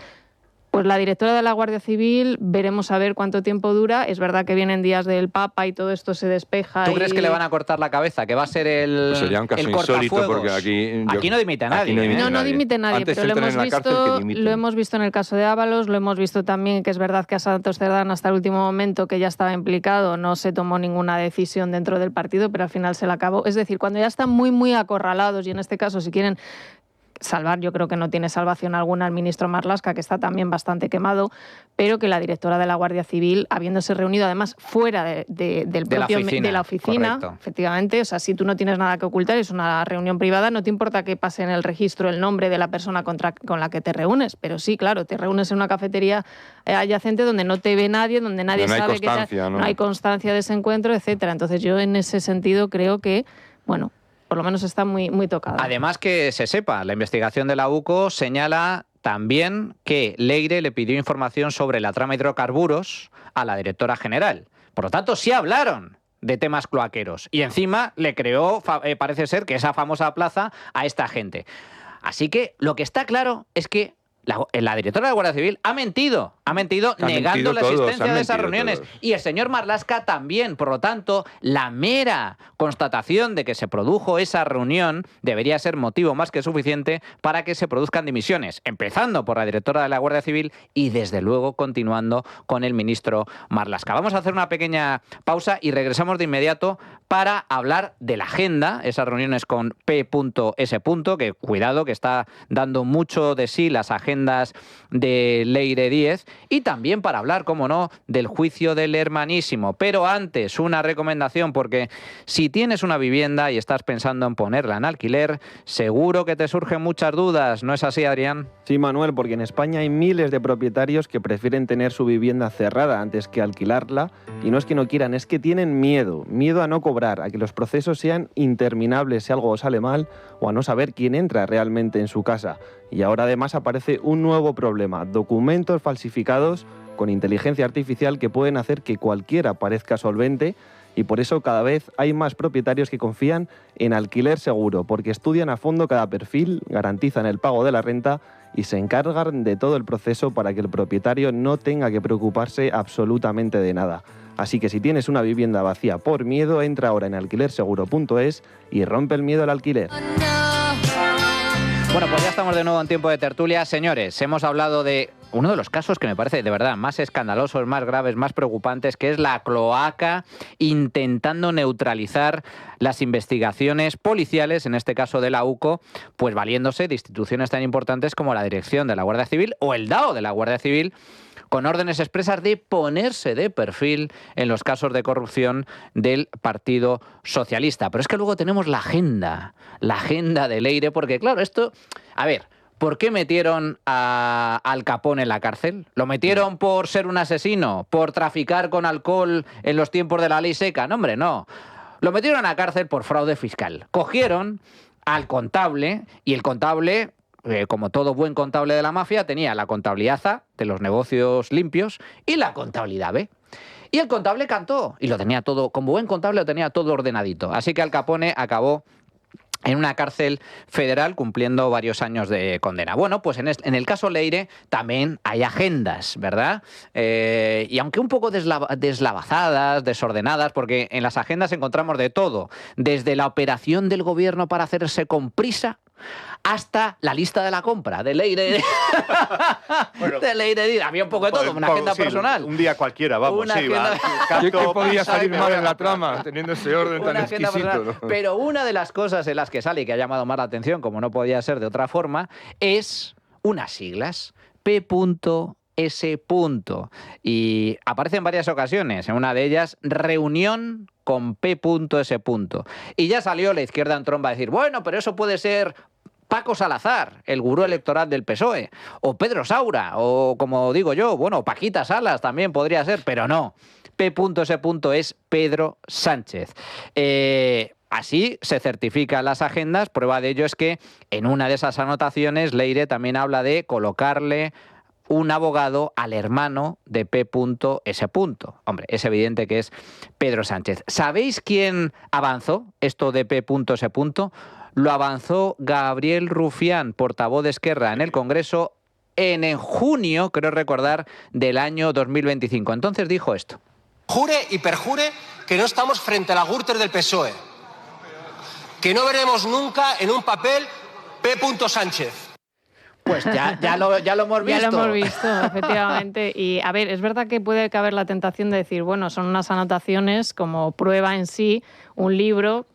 pues la directora de la Guardia Civil, veremos a ver cuánto tiempo dura. Es verdad que vienen días del Papa y todo esto se despeja. ¿Tú crees que le van a cortar la cabeza? ¿Que va a ser el pues sería un caso insólito, porque aquí no dimite nadie. No dimite nadie, Antes pero lo hemos visto en el caso de Ábalos, lo hemos visto también, que es verdad que a Santos Cerdán hasta el último momento, que ya estaba implicado, no se tomó ninguna decisión dentro del partido, pero al final se la acabó. Es decir, cuando ya están muy, muy acorralados, y en este caso, si quieren salvar, yo creo que no tiene salvación alguna el ministro Marlaska, que está también bastante quemado, pero que la directora de la Guardia Civil, habiéndose reunido además fuera de la oficina, correcto. Efectivamente, o sea, si tú no tienes nada que ocultar, es una reunión privada, no te importa que pase en el registro el nombre de la persona con la que te reúnes, pero sí, claro, te reúnes en una cafetería adyacente donde no te ve nadie, donde nadie sabe que no hay constancia de ese encuentro, etcétera. Entonces yo en ese sentido creo que, bueno, por lo menos está muy, muy tocada. Además, que se sepa, la investigación de la UCO señala también que Leire le pidió información sobre la trama hidrocarburos a la directora general. Por lo tanto, sí hablaron de temas cloaqueros. Y encima le creó, parece ser, que esa famosa plaza a esta gente. Así que lo que está claro es que la directora de la Guardia Civil ha mentido negando la existencia de esas reuniones. Y el señor Marlaska también. Por lo tanto, la mera constatación de que se produjo esa reunión debería ser motivo más que suficiente para que se produzcan dimisiones, empezando por la directora de la Guardia Civil y, desde luego, continuando con el ministro Marlaska. Vamos a hacer una pequeña pausa y regresamos de inmediato para hablar de la agenda, esas reuniones con P.S. que cuidado, que está dando mucho de sí las agendas de Leire Díez, y también para hablar, como no, del juicio del hermanísimo. Pero antes, una recomendación, porque si tienes una vivienda y estás pensando en ponerla en alquiler, seguro que te surgen muchas dudas, ¿no es así, Adrián? Sí, Manuel, porque en España hay miles de propietarios que prefieren tener su vivienda cerrada antes que alquilarla, y no es que no quieran, es que tienen miedo a no cobrar, a que los procesos sean interminables si algo sale mal, o a no saber quién entra realmente en su casa. Y ahora además aparece un nuevo problema, documentos falsificados con inteligencia artificial que pueden hacer que cualquiera parezca solvente, y por eso cada vez hay más propietarios que confían en Alquiler Seguro, porque estudian a fondo cada perfil, garantizan el pago de la renta y se encargan de todo el proceso para que el propietario no tenga que preocuparse absolutamente de nada. Así que si tienes una vivienda vacía por miedo, entra ahora en alquilerseguro.es y rompe el miedo al alquiler. Bueno, pues ya estamos de nuevo en tiempo de tertulia. Señores, hemos hablado de uno de los casos que me parece de verdad más escandalosos, más graves, más preocupantes, que es la cloaca intentando neutralizar las investigaciones policiales, en este caso de la UCO, pues valiéndose de instituciones tan importantes como la Dirección de la Guardia Civil o el DAO de la Guardia Civil, con órdenes expresas de ponerse de perfil en los casos de corrupción del Partido Socialista. Pero es que luego tenemos la agenda de Leire, porque claro, esto... A ver, ¿por qué metieron a Al Capone en la cárcel? ¿Lo metieron por ser un asesino? ¿Por traficar con alcohol en los tiempos de la ley seca? No, hombre, no. Lo metieron a la cárcel por fraude fiscal. Cogieron al contable y el contable... como todo buen contable de la mafia, tenía la contabilidad A, de los negocios limpios, y la contabilidad B. Y el contable cantó, y lo tenía todo, como buen contable lo tenía todo ordenadito. Así que Al Capone acabó en una cárcel federal cumpliendo varios años de condena. Bueno, pues en el caso Leire también hay agendas, ¿verdad? Y aunque un poco deslavazadas, desordenadas, porque en las agendas encontramos de todo, desde la operación del gobierno para hacerse con prisa, hasta la lista de la compra de Leire. Bueno, de Leire, había un poco de todo, una agenda personal. Un día cualquiera, vamos, sí, va. ¿Qué podía salir mal en la trama, teniendo ese orden tan exquisito? ¿No? Pero una de las cosas en las que sale y que ha llamado más la atención, como no podía ser de otra forma, es unas siglas. P.S. Y aparece en varias ocasiones, en una de ellas, reunión con P.S. Y ya salió la izquierda en tromba a decir, bueno, pero eso puede ser Paco Salazar, el gurú electoral del PSOE, o Pedro Saura, o como digo yo, bueno, Paquita Salas también podría ser, pero no. P.S. es Pedro Sánchez. Así se certifican las agendas. Prueba de ello es que en una de esas anotaciones Leire también habla de colocarle un abogado al hermano de P.S. Hombre, es evidente que es Pedro Sánchez. ¿Sabéis quién avanzó esto de P.S.? Lo avanzó Gabriel Rufián, portavoz de Esquerra en el Congreso, en junio, creo recordar, del año 2025. Entonces dijo esto. Jure y perjure que no estamos frente a la Gürtel del PSOE. Que no veremos nunca en un papel P. Sánchez. Pues ya lo hemos visto. Ya lo hemos visto, efectivamente. Y a ver, es verdad que puede caber la tentación de decir, bueno, son unas anotaciones como prueba en sí. Un libro,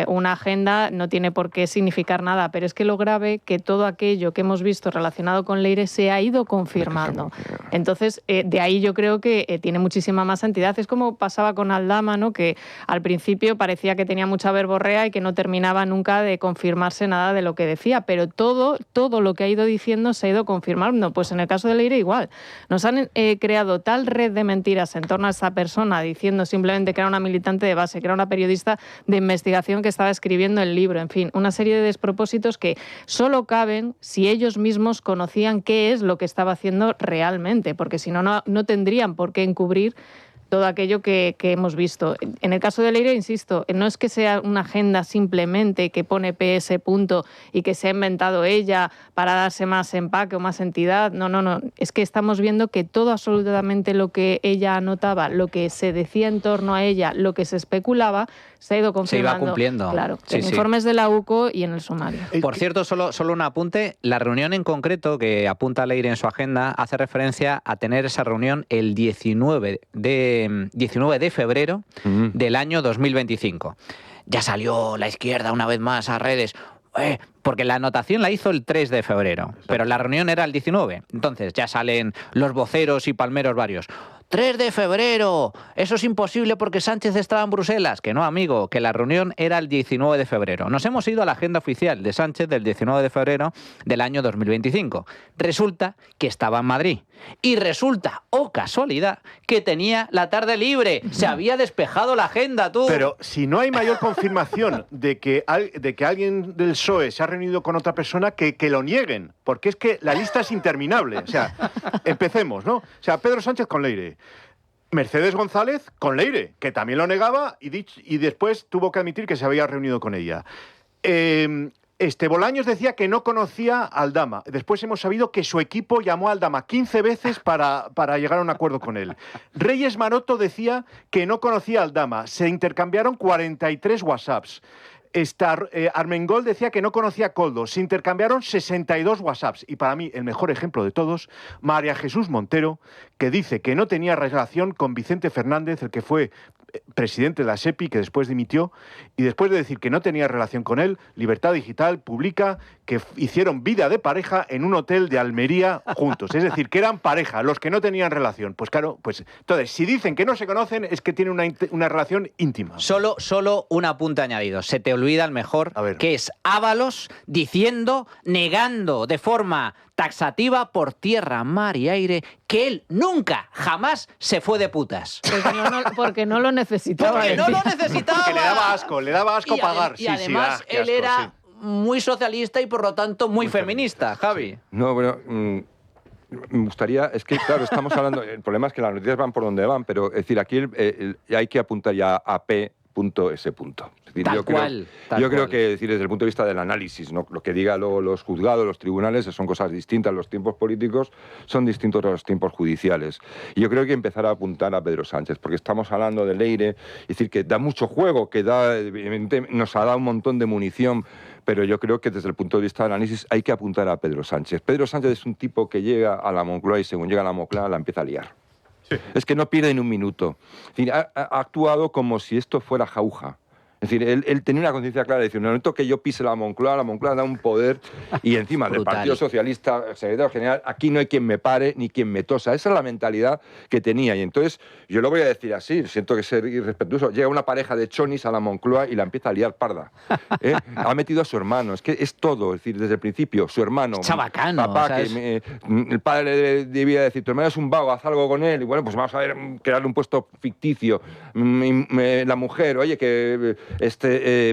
una agenda, no tiene por qué significar nada, pero es que lo grave que todo aquello que hemos visto relacionado con Leire se ha ido confirmando. Entonces, de ahí yo creo que tiene muchísima más entidad. Es como pasaba con Aldama, ¿no? Que al principio parecía que tenía mucha verborrea y que no terminaba nunca de confirmarse nada de lo que decía, pero todo lo que ha ido diciendo se ha ido confirmando. Pues en el caso de Leire igual. Nos han creado tal red de mentiras en torno a esta persona, diciendo simplemente que era una militante de base, que era una periodista de investigación que estaba escribiendo el libro, en fin, una serie de despropósitos que solo caben si ellos mismos conocían qué es lo que estaba haciendo realmente, porque si no, no tendrían por qué encubrir todo aquello que hemos visto. En el caso de Leire, insisto, no es que sea una agenda simplemente que pone PS. Y que se ha inventado ella para darse más empaque o más entidad. No. Es que estamos viendo que todo absolutamente lo que ella anotaba, lo que se decía en torno a ella, lo que se especulaba, se ha ido confirmando. Se iba cumpliendo. Claro, en informes de la UCO y en el sumario. Por cierto, solo un apunte. La reunión en concreto que apunta Leire en su agenda hace referencia a tener esa reunión el 19 de febrero del año 2025. Ya salió la izquierda una vez más a redes. Porque la anotación la hizo el 3 de febrero, pero la reunión era el 19. Entonces ya salen los voceros y palmeros varios. 3 de febrero, eso es imposible porque Sánchez estaba en Bruselas. Que no, amigo, que la reunión era el 19 de febrero. Nos hemos ido a la agenda oficial de Sánchez del 19 de febrero del año 2025. Resulta que estaba en Madrid. Y resulta, oh casualidad, que tenía la tarde libre. Se había despejado la agenda, tú. Pero si no hay mayor confirmación de que alguien del PSOE se ha reunido con otra persona, que lo nieguen. Porque es que la lista es interminable. O sea, empecemos, ¿no? O sea, Pedro Sánchez con Leire. Mercedes González con Leire, que también lo negaba y después tuvo que admitir que se había reunido con ella. Bolaños decía que no conocía a Aldama. Después hemos sabido que su equipo llamó a Aldama 15 veces para llegar a un acuerdo con él. Reyes Maroto decía que no conocía a Aldama. Se intercambiaron 43 WhatsApps. Armengol decía que no conocía a Koldo. Se intercambiaron 62 WhatsApps. Y para mí, el mejor ejemplo de todos, María Jesús Montero, que dice que no tenía relación con Vicente Fernández, el que fue presidente de la SEPI, que después dimitió, y después de decir que no tenía relación con él, Libertad Digital publica que hicieron vida de pareja en un hotel de Almería juntos. Es decir, que eran pareja, los que no tenían relación. Pues claro, entonces, si dicen que no se conocen, es que tienen una relación íntima. Solo un apunte añadido. Se te olvida el mejor, que es Ábalos diciendo, negando de forma taxativa por tierra, mar y aire, que él nunca, jamás se fue de putas. Porque no lo necesitaba. Porque no lo necesitaba. Que le daba asco pagar. Y además él era muy socialista y por lo tanto muy feminista, Javi. No, bueno, me gustaría, es que claro, estamos hablando, el problema es que las noticias van por donde van, pero es decir, aquí hay que apuntar ya a P.S. Es decir, yo creo que decir, desde el punto de vista del análisis, ¿no? Lo que digan los juzgados, los tribunales, son cosas distintas. Los tiempos políticos son distintos a los tiempos judiciales. Y yo creo que empezar a apuntar a Pedro Sánchez, porque estamos hablando de Leire, es decir, que da mucho juego, que nos ha dado un montón de munición, pero yo creo que desde el punto de vista del análisis hay que apuntar a Pedro Sánchez. Pedro Sánchez es un tipo que llega a la Moncloa y según llega a la Moncloa la empieza a liar. Es que no pierde ni un minuto. Es decir, ha actuado como si esto fuera jauja. Es decir, él tenía una conciencia clara de decir, en el momento que yo pise la Moncloa da un poder y encima del Partido Socialista, secretario general, aquí no hay quien me pare ni quien me tosa. Esa es la mentalidad que tenía. Y entonces, yo lo voy a decir así, siento que ser irrespetuoso, llega una pareja de chonis a la Moncloa y la empieza a liar parda. Ha metido a su hermano, es que es todo, es decir, desde el principio, su hermano, chabacano, papá, el padre debía decir, tu hermano es un vago, haz algo con él, y bueno, pues vamos a ver, crearle un puesto ficticio. La mujer, oye, que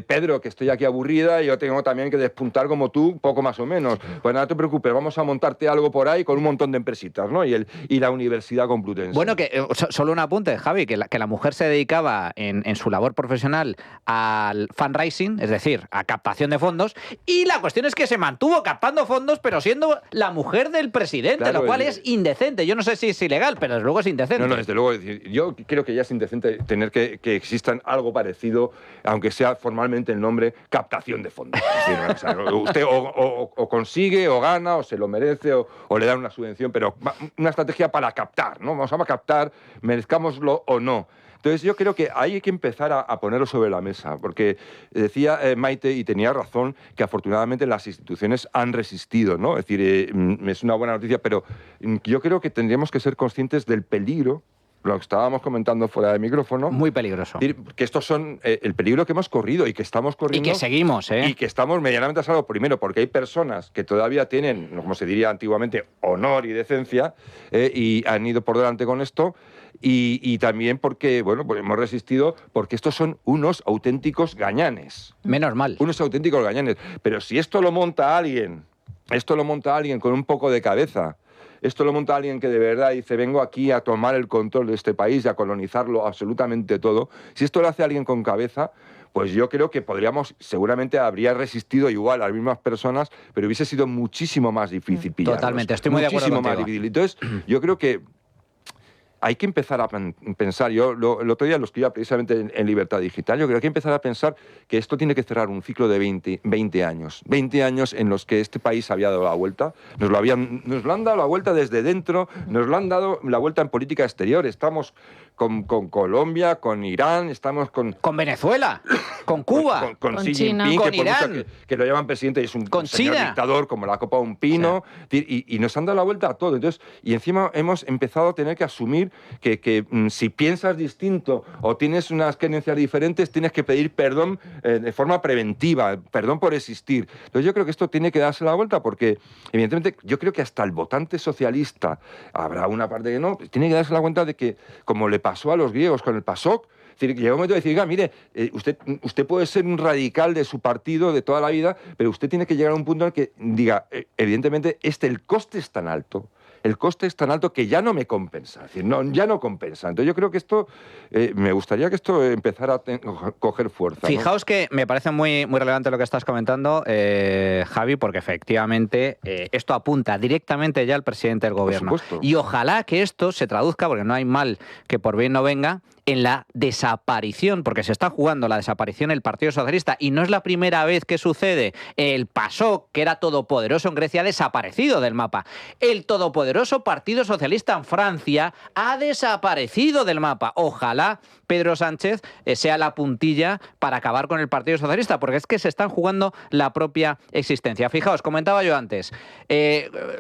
Pedro, que estoy aquí aburrida, y yo tengo también que despuntar como tú, poco más o menos. Pues nada, no te preocupes, vamos a montarte algo por ahí con un montón de empresitas, ¿no? Y la Universidad Complutense. Bueno, que solo un apunte, Javi, que la mujer se dedicaba en su labor profesional al fundraising, es decir, a captación de fondos, y la cuestión es que se mantuvo captando fondos, pero siendo la mujer del presidente, claro, lo cual es indecente. Yo no sé si es ilegal, pero desde luego es indecente. No, desde luego. Yo creo que ya es indecente tener que existan algo parecido, aunque sea formalmente el nombre, captación de fondos. Es decir, usted o consigue, o gana, o se lo merece, o le dan una subvención, pero una estrategia para captar, ¿no? Vamos a captar, merezcámoslo o no. Entonces yo creo que hay que empezar a ponerlo sobre la mesa, porque decía Maite, y tenía razón, que afortunadamente las instituciones han resistido, ¿no? Es decir, es una buena noticia, pero yo creo que tendríamos que ser conscientes del peligro, lo que estábamos comentando fuera de micrófono. Muy peligroso. Que estos son el peligro que hemos corrido y que estamos corriendo. Y que seguimos, ¿eh? Y que estamos medianamente a salvo, primero, porque hay personas que todavía tienen, como se diría antiguamente, honor y decencia, y han ido por delante con esto. Y también porque, bueno, pues hemos resistido, porque estos son unos auténticos gañanes. Menos mal. Unos auténticos gañanes. Pero si esto lo monta alguien con un poco de cabeza, esto lo monta alguien que de verdad dice, vengo aquí a tomar el control de este país y a colonizarlo absolutamente todo. Si esto lo hace alguien con cabeza, pues yo creo que seguramente habría resistido igual a las mismas personas, pero hubiese sido muchísimo más difícil pillarlos. Totalmente, estoy muy de acuerdo contigo. Muchísimo más difícil. Entonces, yo creo que hay que empezar a pensar, yo el otro día lo escribía precisamente en Libertad Digital, yo creo que hay que empezar a pensar que esto tiene que cerrar un ciclo de 20 años. 20 años en los que este país había dado la vuelta, nos lo han dado la vuelta desde dentro, nos lo han dado la vuelta en política exterior. Estamos con Colombia, con Irán, estamos con Venezuela, con Cuba, con Xi China, Jinping, con que por Irán, mucho que lo llaman presidente y es un con señor China, dictador como la copa de un pino, y nos han dado la vuelta a todo. Entonces, y encima hemos empezado a tener que asumir que si piensas distinto o tienes unas creencias diferentes, tienes que pedir perdón de forma preventiva, perdón por existir. Entonces yo creo que esto tiene que darse la vuelta porque, evidentemente, yo creo que hasta el votante socialista, habrá una parte que no, tiene que darse la cuenta de que, como le pasó a los griegos con el PASOK, es decir, llega un momento de decir, mire, usted puede ser un radical de su partido de toda la vida, pero usted tiene que llegar a un punto en el que diga, evidentemente, el coste es tan alto, que ya no me compensa, es decir, ya no compensa. Entonces yo creo que esto, me gustaría que esto empezara a coger fuerza. Fijaos, ¿no? Que me parece muy, muy relevante lo que estás comentando, Javi, porque efectivamente esto apunta directamente ya al presidente del gobierno. Por supuesto. Y ojalá que esto se traduzca, porque no hay mal que por bien no venga, en la desaparición, porque se está jugando la desaparición del Partido Socialista y no es la primera vez que sucede. El PASOK, que era todopoderoso en Grecia, ha desaparecido del mapa. El todopoderoso Partido Socialista en Francia ha desaparecido del mapa. Ojalá Pedro Sánchez sea la puntilla para acabar con el Partido Socialista, porque es que se están jugando la propia existencia. Fijaos, comentaba yo antes,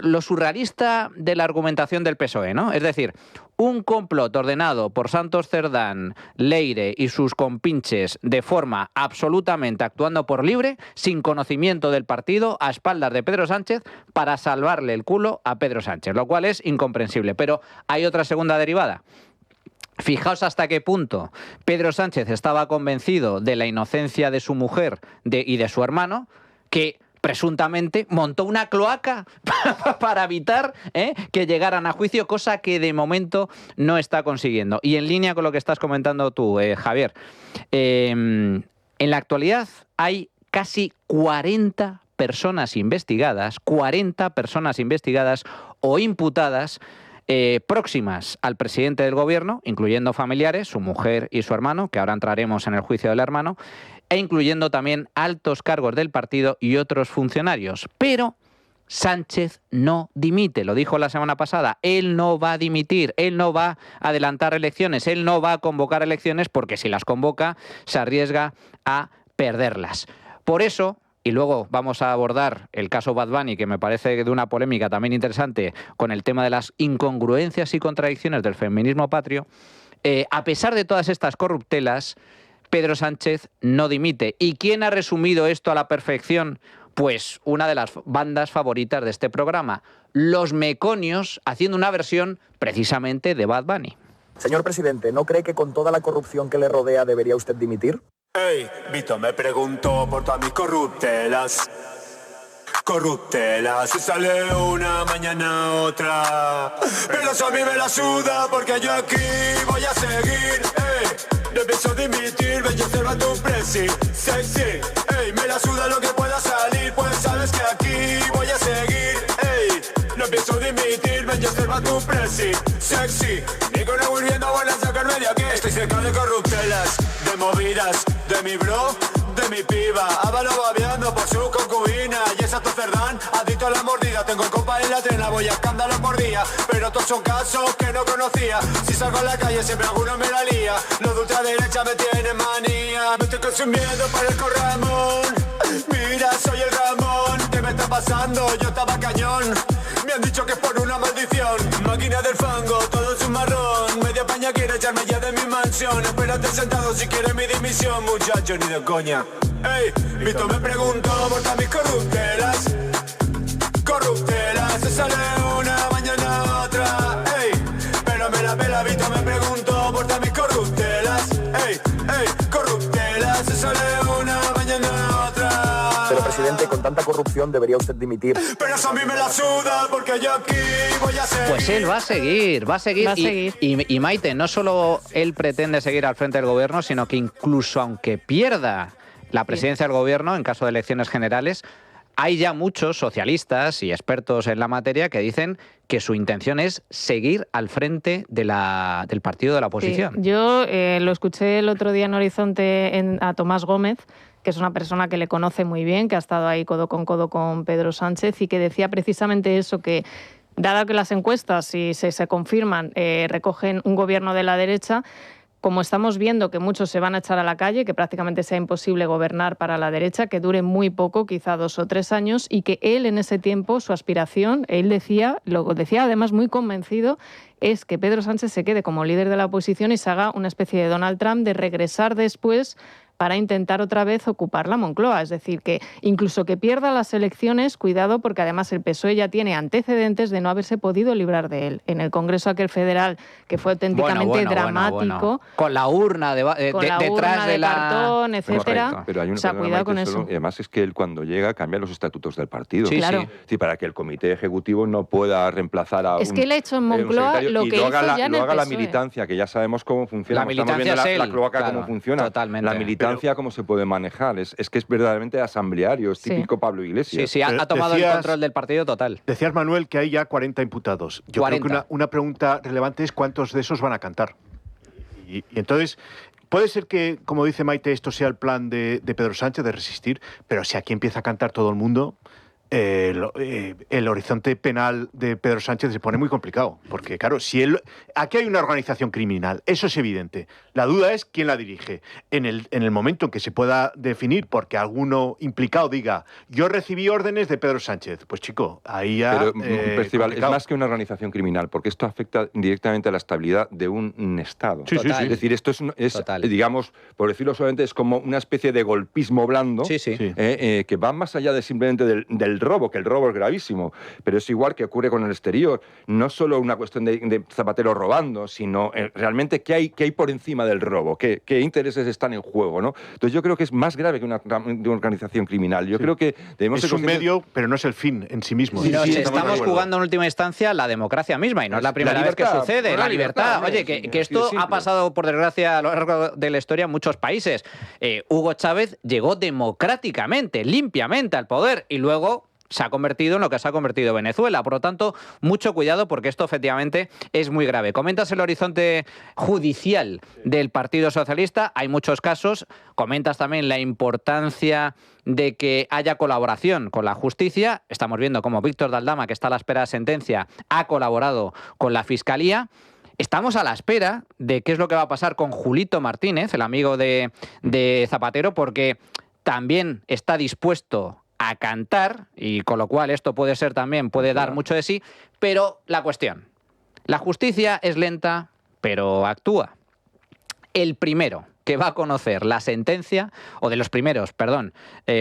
lo surrealista de la argumentación del PSOE, ¿no? Es decir, un complot ordenado por Santos Cerdán, Leire y sus compinches de forma absolutamente actuando por libre, sin conocimiento del partido, a espaldas de Pedro Sánchez, para salvarle el culo a Pedro Sánchez, lo cual es incomprensible. Pero hay otra segunda derivada. Fijaos hasta qué punto Pedro Sánchez estaba convencido de la inocencia de su mujer y de su hermano, que presuntamente montó una cloaca para evitar que llegaran a juicio, cosa que de momento no está consiguiendo. Y en línea con lo que estás comentando tú, Javier, en la actualidad hay casi 40 personas investigadas o imputadas próximas al presidente del gobierno, incluyendo familiares, su mujer y su hermano, que ahora entraremos en el juicio del hermano, e incluyendo también altos cargos del partido y otros funcionarios. Pero Sánchez no dimite, lo dijo la semana pasada, él no va a dimitir, él no va a adelantar elecciones, él no va a convocar elecciones porque si las convoca se arriesga a perderlas. Por eso, y luego vamos a abordar el caso Bad Bunny, que me parece de una polémica también interesante con el tema de las incongruencias y contradicciones del feminismo patrio, a pesar de todas estas corruptelas, Pedro Sánchez no dimite. ¿Y quién ha resumido esto a la perfección? Pues una de las bandas favoritas de este programa, Los Meconios, haciendo una versión precisamente de Bad Bunny. Señor presidente, ¿no cree que con toda la corrupción que le rodea debería usted dimitir? Hey, Vito me preguntó por todas mis corruptelas. Corruptelas, si sale una, mañana otra. Pero eso a mí me la suda porque yo aquí voy a seguir. No pienso dimitir, ven y observa tu presi. Sexy, ey, me la suda lo que pueda salir. Pues sabes que aquí voy a seguir. Ey, no pienso dimitir, ven y observa tu presi. Sexy, ni con una volviendo buena sacarme de aquí. Estoy cerca de corruptelas, de movidas, de mi bro, de mi piba. Ávalo babeando por su concubina. Y esa Cerdán, adicto a la mordida. Tengo el copa en la trena, voy a escándalo por día. Pero todos son casos que no conocía. Si salgo a la calle siempre alguno me la lía. Los de ultraderecha me tienen manía. Me estoy consumiendo para el Ramón. Mira, soy el Ramón. ¿Qué me está pasando? Yo estaba cañón. Me han dicho que es por una maldición. Máquina del fango, todo es un marrón. Media España quiere echarme ya de mi mansión. Espérate sentado si quieres mi dimisión, muchacho, ni de coña. Ey, Vito me preguntó por todas mis corruptelas. Corruptelas, se sale una, mañana otra. Ey, pero me la pela, Vito me preguntó por todas mis corruptelas. Ey, corruptelas, se sale una, mañana otra. Pero presidente, con tanta corrupción debería usted dimitir. Pero eso a mí me la suda porque yo aquí voy a seguir. Pues él va a seguir. Y Maite, no solo él pretende seguir al frente del gobierno, sino que incluso aunque pierda la presidencia del gobierno en caso de elecciones generales, hay ya muchos socialistas y expertos en la materia que dicen que su intención es seguir al frente del partido de la oposición. Sí, yo lo escuché el otro día en Horizonte a Tomás Gómez, que es una persona que le conoce muy bien, que ha estado ahí codo con Pedro Sánchez y que decía precisamente eso, que dado que las encuestas, si se confirman, recogen un gobierno de la derecha, como estamos viendo que muchos se van a echar a la calle, que prácticamente sea imposible gobernar para la derecha, que dure muy poco, quizá 2 o 3 años, y que él en ese tiempo, su aspiración, él decía, lo decía además muy convencido, es que Pedro Sánchez se quede como líder de la oposición y se haga una especie de Donald Trump de regresar después para intentar otra vez ocupar la Moncloa. Es decir, que incluso que pierda las elecciones, cuidado, porque además el PSOE ya tiene antecedentes de no haberse podido librar de él. En el Congreso aquel federal, que fue auténticamente dramático. Con la urna detrás de la cartón, etcétera. Pero hay un cuidado con eso. Y además es que él cuando llega cambia los estatutos del partido. Sí, claro. Sí, para que el comité ejecutivo no pueda reemplazar a Es que él ha hecho en Moncloa lo que hizo ya en el PSOE. La militancia, que ya sabemos cómo funciona. La militancia es él, la cloaca claro, cómo funciona. Totalmente. La militancia cómo se puede manejar. Es que es verdaderamente asambleario, es típico Pablo Iglesias. Sí, ha tomado el control del partido total. Decías, Manuel, que hay ya 40 imputados. Yo 40. creo que una pregunta relevante es cuántos de esos van a cantar. Y entonces, puede ser que, como dice Maite, esto sea el plan de Pedro Sánchez de resistir, pero si aquí empieza a cantar todo el mundo, el horizonte penal de Pedro Sánchez se pone muy complicado. Porque, claro, aquí hay una organización criminal, eso es evidente. La duda es quién la dirige. En el momento en que se pueda definir, porque alguno implicado diga, yo recibí órdenes de Pedro Sánchez, pues chico, ahí ya... Pero, Percival, es más que una organización criminal, porque esto afecta directamente a la estabilidad de un Estado. Sí. Es decir, esto es digamos, por decirlo solamente, es como una especie de golpismo blando que va más allá de simplemente del robo, que el robo es gravísimo, pero es igual que ocurre con el exterior. No solo una cuestión de Zapatero robando, sino realmente qué hay por encima del robo, qué intereses están en juego, ¿no? Entonces yo creo que es más grave que una organización criminal. Yo creo que debemos es un medio, pero no es el fin en sí mismo. Estamos jugando en última instancia la democracia misma, y no es la primera vez que sucede. La libertad. Oye, que esto ha pasado, por desgracia, a lo largo de la historia en muchos países. Hugo Chávez llegó democráticamente, limpiamente al poder, y luego se ha convertido en lo que se ha convertido Venezuela. Por lo tanto, mucho cuidado, porque esto efectivamente es muy grave. Comentas el horizonte judicial del Partido Socialista. Hay muchos casos. Comentas también la importancia de que haya colaboración con la justicia. Estamos viendo cómo Víctor de Aldama, que está a la espera de sentencia, ha colaborado con la Fiscalía. Estamos a la espera de qué es lo que va a pasar con Julito Martínez, el amigo de Zapatero, porque también está dispuesto a cantar, y con lo cual esto puede dar mucho de sí, pero la cuestión, la justicia es lenta, pero actúa. El primero que va a conocer la sentencia, o de los primeros, perdón,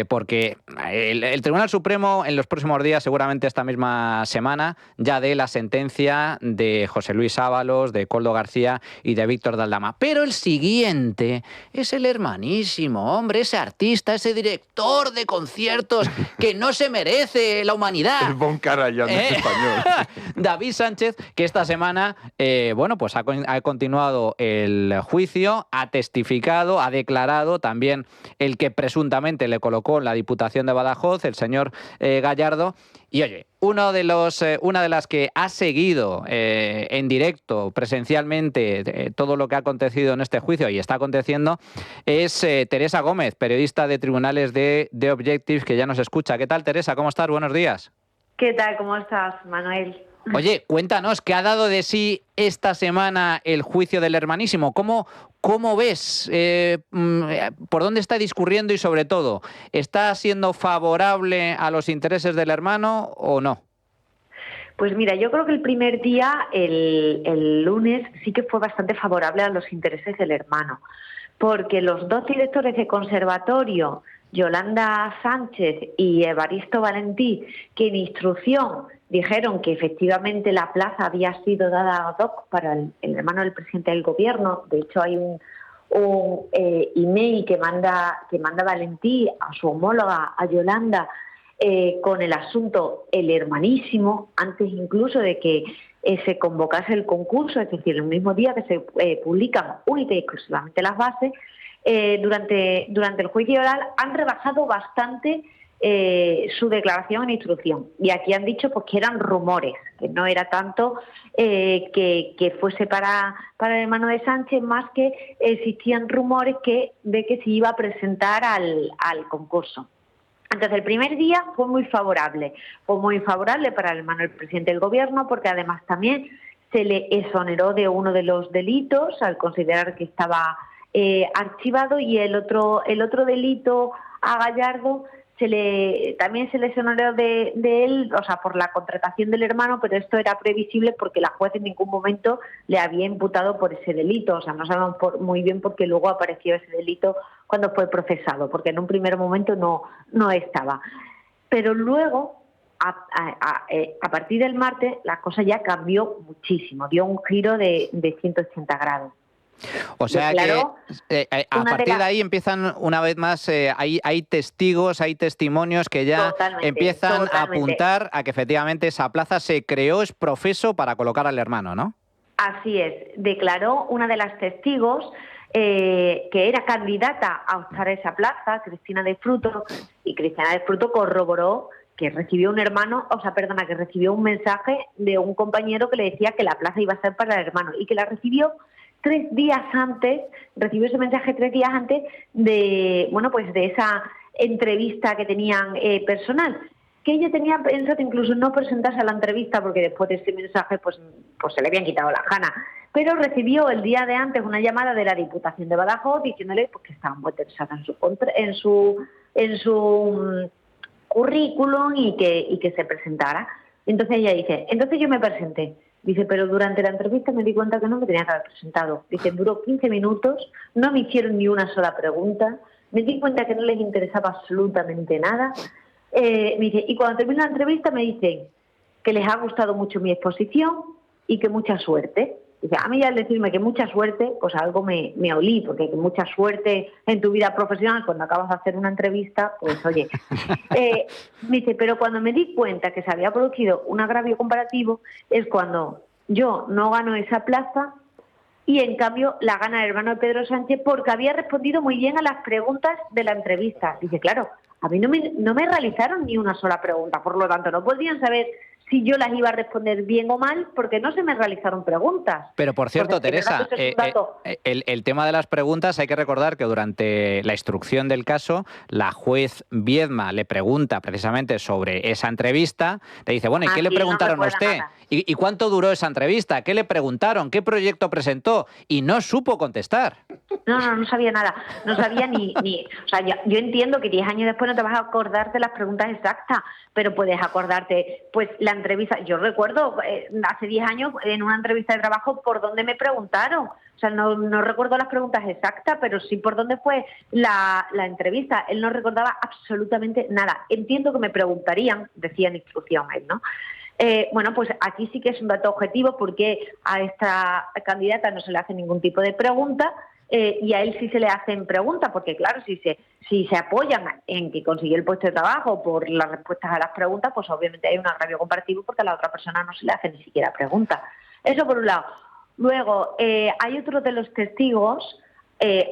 porque el Tribunal Supremo en los próximos días, seguramente esta misma semana, ya dé la sentencia de José Luis Ábalos, de Koldo García y de Víctor de Aldama. Pero el siguiente es el hermanísimo, hombre, ese artista, ese director de conciertos que no se merece la humanidad. El Bon Karajan español. David Sánchez, que esta semana, pues ha continuado el juicio, ha testificado, ha declarado también el que presuntamente le colocó en la Diputación de Badajoz, el señor Gallardo. Y oye, una de las que ha seguido en directo, presencialmente, todo lo que ha acontecido en este juicio y está aconteciendo, es Teresa Gómez, periodista de Tribunales de Objective, que ya nos escucha. ¿Qué tal, Teresa? ¿Cómo estás? Buenos días. ¿Qué tal? ¿Cómo estás, Manuel? Oye, cuéntanos, ¿qué ha dado de sí esta semana el juicio del hermanísimo? ¿Cómo ves? ¿Por dónde está discurriendo? Y sobre todo, ¿está siendo favorable a los intereses del hermano o no? Pues mira, yo creo que el primer día, el lunes, sí que fue bastante favorable a los intereses del hermano, porque los dos directores de conservatorio, Yolanda Sánchez y Evaristo Valentí, que en instrucción dijeron que efectivamente la plaza había sido dada ad hoc para el hermano del presidente del gobierno. De hecho, hay un email que manda Valentí a su homóloga, a Yolanda, con el asunto el hermanísimo, antes incluso de que se convocase el concurso, es decir, el mismo día que se publican única y exclusivamente las bases. Durante el juicio oral han rebajado bastante su declaración en instrucción. Y aquí han dicho pues que eran rumores, que no era tanto que fuese para el hermano de Sánchez, más que existían rumores de que se iba a presentar al concurso. Entonces, el primer día fue muy favorable para el hermano del presidente del gobierno, porque además también se le exoneró de uno de los delitos al considerar que estaba archivado, y el otro delito a Gallardo también se le exoneró de él, o sea, por la contratación del hermano, pero esto era previsible porque la juez en ningún momento le había imputado por ese delito. O sea, no sabemos muy bien por qué luego apareció ese delito cuando fue procesado, porque en un primer momento no estaba. Pero luego, a partir del martes, la cosa ya cambió muchísimo, dio un giro de 180 grados. O sea que a partir de ahí empiezan una vez más, hay testigos, hay testimonios que ya empiezan a apuntar a que efectivamente esa plaza se creó ex profeso para colocar al hermano, ¿no? Así es, declaró una de las testigos que era candidata a optar a esa plaza, Cristina de Fruto, y Cristina de Fruto corroboró que recibió que recibió un mensaje de un compañero que le decía que la plaza iba a ser para el hermano, y que la recibió 3 días antes, recibió ese mensaje 3 días antes de esa entrevista que tenían personal, que ella tenía pensado incluso no presentarse a la entrevista porque después de ese mensaje pues se le habían quitado las ganas, pero recibió el día de antes una llamada de la Diputación de Badajoz diciéndole pues que estaban muy interesados en su currículum y que se presentara. Entonces ella dice, entonces yo me presenté. Dice, pero durante la entrevista me di cuenta que no me tenía que haber presentado. Dice, duró 15 minutos, no me hicieron ni una sola pregunta, me di cuenta que no les interesaba absolutamente nada. Me dice, y cuando terminó la entrevista me dicen que les ha gustado mucho mi exposición y que mucha suerte. Dice, a mí al decirme que mucha suerte, pues algo me olí, porque que mucha suerte en tu vida profesional cuando acabas de hacer una entrevista, pues oye. Me dice, pero cuando me di cuenta que se había producido un agravio comparativo es cuando yo no gano esa plaza y en cambio la gana el hermano de Pedro Sánchez porque había respondido muy bien a las preguntas de la entrevista. Dice, claro, a mí no me realizaron ni una sola pregunta, por lo tanto no podían saber si yo las iba a responder bien o mal, porque no se me realizaron preguntas. Pero por cierto, Teresa, el tema de las preguntas, hay que recordar que durante la instrucción del caso, la juez Viedma le pregunta precisamente sobre esa entrevista, le dice, bueno, ¿y qué le preguntaron a usted? ¿Y cuánto duró esa entrevista? ¿Qué le preguntaron? ¿Qué proyecto presentó? Y no supo contestar. No sabía nada. No sabía ni o sea, yo entiendo que 10 años después no te vas a acordar de las preguntas exactas, pero puedes acordarte, pues, la entrevista. Yo recuerdo hace 10 años en una entrevista de trabajo por dónde me preguntaron. O sea, no recuerdo las preguntas exactas, pero sí por dónde fue la entrevista. Él no recordaba absolutamente nada. Entiendo que me preguntarían, decía en instrucción él, ¿no? Bueno, pues aquí sí que es un dato objetivo porque a esta candidata no se le hace ningún tipo de pregunta y a él sí se le hacen preguntas, porque claro, si se apoyan en que consiguió el puesto de trabajo por las respuestas a las preguntas, pues obviamente hay un agravio comparativo porque a la otra persona no se le hace ni siquiera pregunta. Eso por un lado. Luego, hay otro de los testigos,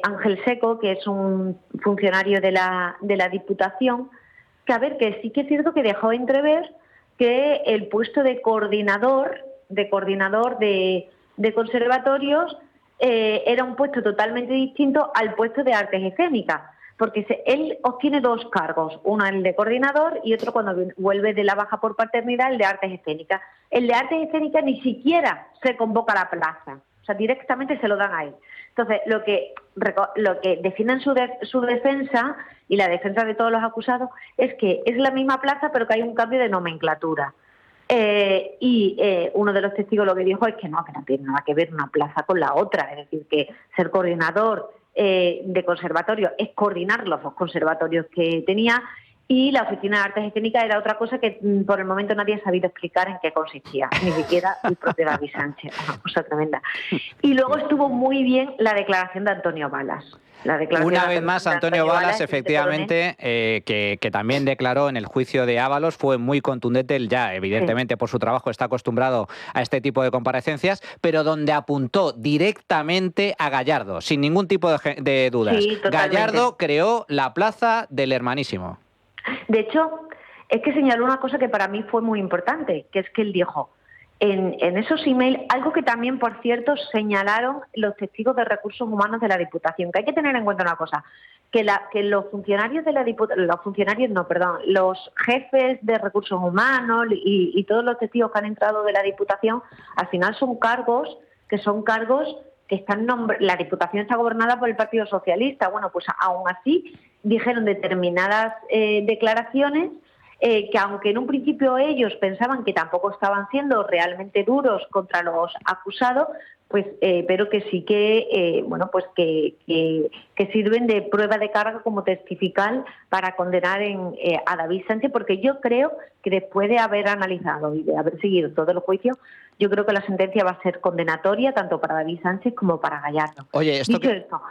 Ángel Seco, que es un funcionario de la Diputación, que sí que es cierto que dejó entrever que el puesto de coordinador de conservatorios era un puesto totalmente distinto al puesto de artes escénicas, porque él obtiene 2 cargos, uno el de coordinador y otro cuando vuelve de la baja por paternidad, el de artes escénicas. El de artes escénicas ni siquiera se convoca a la plaza, o sea, directamente se lo dan a él. Entonces, lo que defienden su defensa y la defensa de todos los acusados es que es la misma plaza, pero que hay un cambio de nomenclatura. Uno de los testigos lo que dijo es que no tiene nada que ver una plaza con la otra. Es decir, que ser coordinador de conservatorio es coordinar los 2 conservatorios que tenía, y la Oficina de Artes Escénicas era otra cosa que por el momento nadie ha sabido explicar en qué consistía, ni siquiera el propio David Sánchez, una cosa tremenda. Y luego estuvo muy bien la declaración de Antonio Balas. Una vez más, Antonio Balas, efectivamente, que también declaró en el juicio de Ábalos, fue muy contundente. Él ya, evidentemente, por su trabajo está acostumbrado a este tipo de comparecencias, pero donde apuntó directamente a Gallardo, sin ningún tipo de dudas. Sí, Gallardo creó la plaza del Hermanísimo. De hecho, es que señaló una cosa que para mí fue muy importante, que es que él dijo en esos emails, algo que también, por cierto, señalaron los testigos de recursos humanos de la Diputación, que hay que tener en cuenta una cosa, que los funcionarios de la Diputación, los jefes de recursos humanos y todos los testigos que han entrado de la Diputación, al final son cargos que están la Diputación está gobernada por el Partido Socialista. Bueno, pues aún así dijeron determinadas declaraciones que aunque en un principio ellos pensaban que tampoco estaban siendo realmente duros contra los acusados, pues pero que sí que que sirven de prueba de carga como testifical para condenar a David Sánchez, porque yo creo que después de haber analizado y de haber seguido todo el juicio, yo creo que la sentencia va a ser condenatoria tanto para David Sánchez como para Gallardo. Oye, esto Dicho que... esto,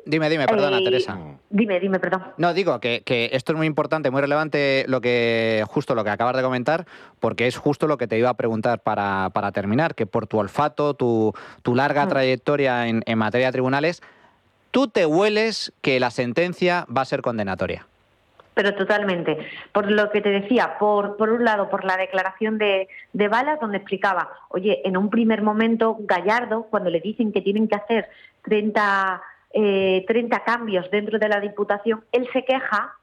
Dime, perdona, Teresa. Dime, perdón. No, digo que esto es muy importante, muy relevante lo que acabas de comentar, porque es justo lo que te iba a preguntar para terminar, que por tu olfato, tu larga trayectoria en materia de tribunales, tú te hueles que la sentencia va a ser condenatoria. Pero totalmente. Por lo que te decía, por un lado, por la declaración de Balas, donde explicaba, oye, en un primer momento, Gallardo, cuando le dicen que tienen que hacer 30 cambios dentro de la Diputación, él se queja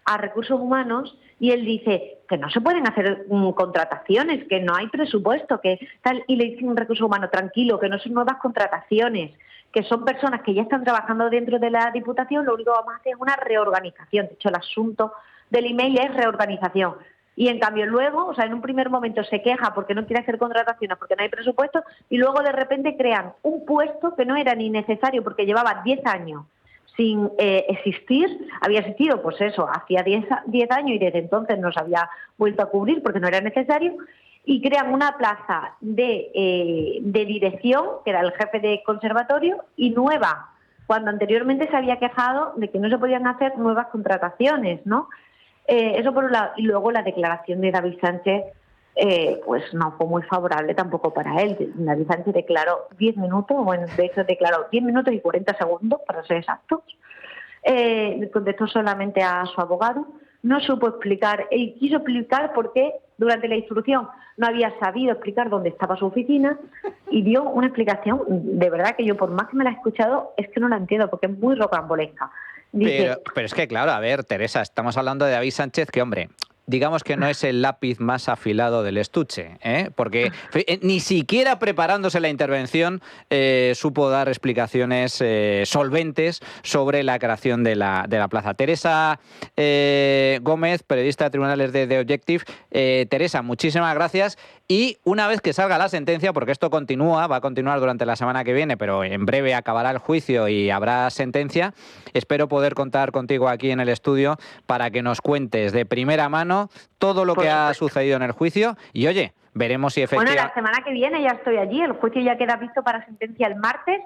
a Recursos Humanos y él dice que no se pueden hacer contrataciones, que no hay presupuesto, que tal, y le dicen Recursos Humanos, tranquilo, que no son nuevas contrataciones, que son personas que ya están trabajando dentro de la Diputación, lo único que vamos a hacer es una reorganización. De hecho, el asunto del email es reorganización. Y en cambio luego, en un primer momento se queja porque no quiere hacer contrataciones, porque no hay presupuesto, y luego de repente crean un puesto que no era ni necesario porque llevaba 10 años sin existir, había existido, pues eso, hacía 10 años y desde entonces no se había vuelto a cubrir porque no era necesario, y crean una plaza de dirección, que era el jefe de conservatorio, y nueva, cuando anteriormente se había quejado de que no se podían hacer nuevas contrataciones, ¿no? Eso por un lado. Y luego la declaración de David Sánchez, pues no fue muy favorable tampoco para él. David Sánchez declaró 10 minutos, bueno, de hecho declaró 10 minutos y 40 segundos, para ser exactos. Contestó solamente a su abogado. No supo explicar, y quiso explicar por qué durante la instrucción no había sabido explicar dónde estaba su oficina, y dio una explicación, de verdad que yo por más que me la he escuchado, es que no la entiendo, porque es muy rocambolesca. Pero es que claro, a ver, Teresa, estamos hablando de David Sánchez, que hombre, digamos que no es el lápiz más afilado del estuche, porque ni siquiera preparándose la intervención supo dar explicaciones solventes sobre la creación de la plaza. Teresa Gómez, periodista de Tribunales de The Objective. Teresa, muchísimas gracias. Y una vez que salga la sentencia, porque esto va a continuar durante la semana que viene, pero en breve acabará el juicio y habrá sentencia, espero poder contar contigo aquí en el estudio para que nos cuentes de primera mano todo lo que ha sucedido en el juicio. Y oye, veremos si efectivamente... Bueno, la semana que viene ya estoy allí, el juicio ya queda visto para sentencia el martes.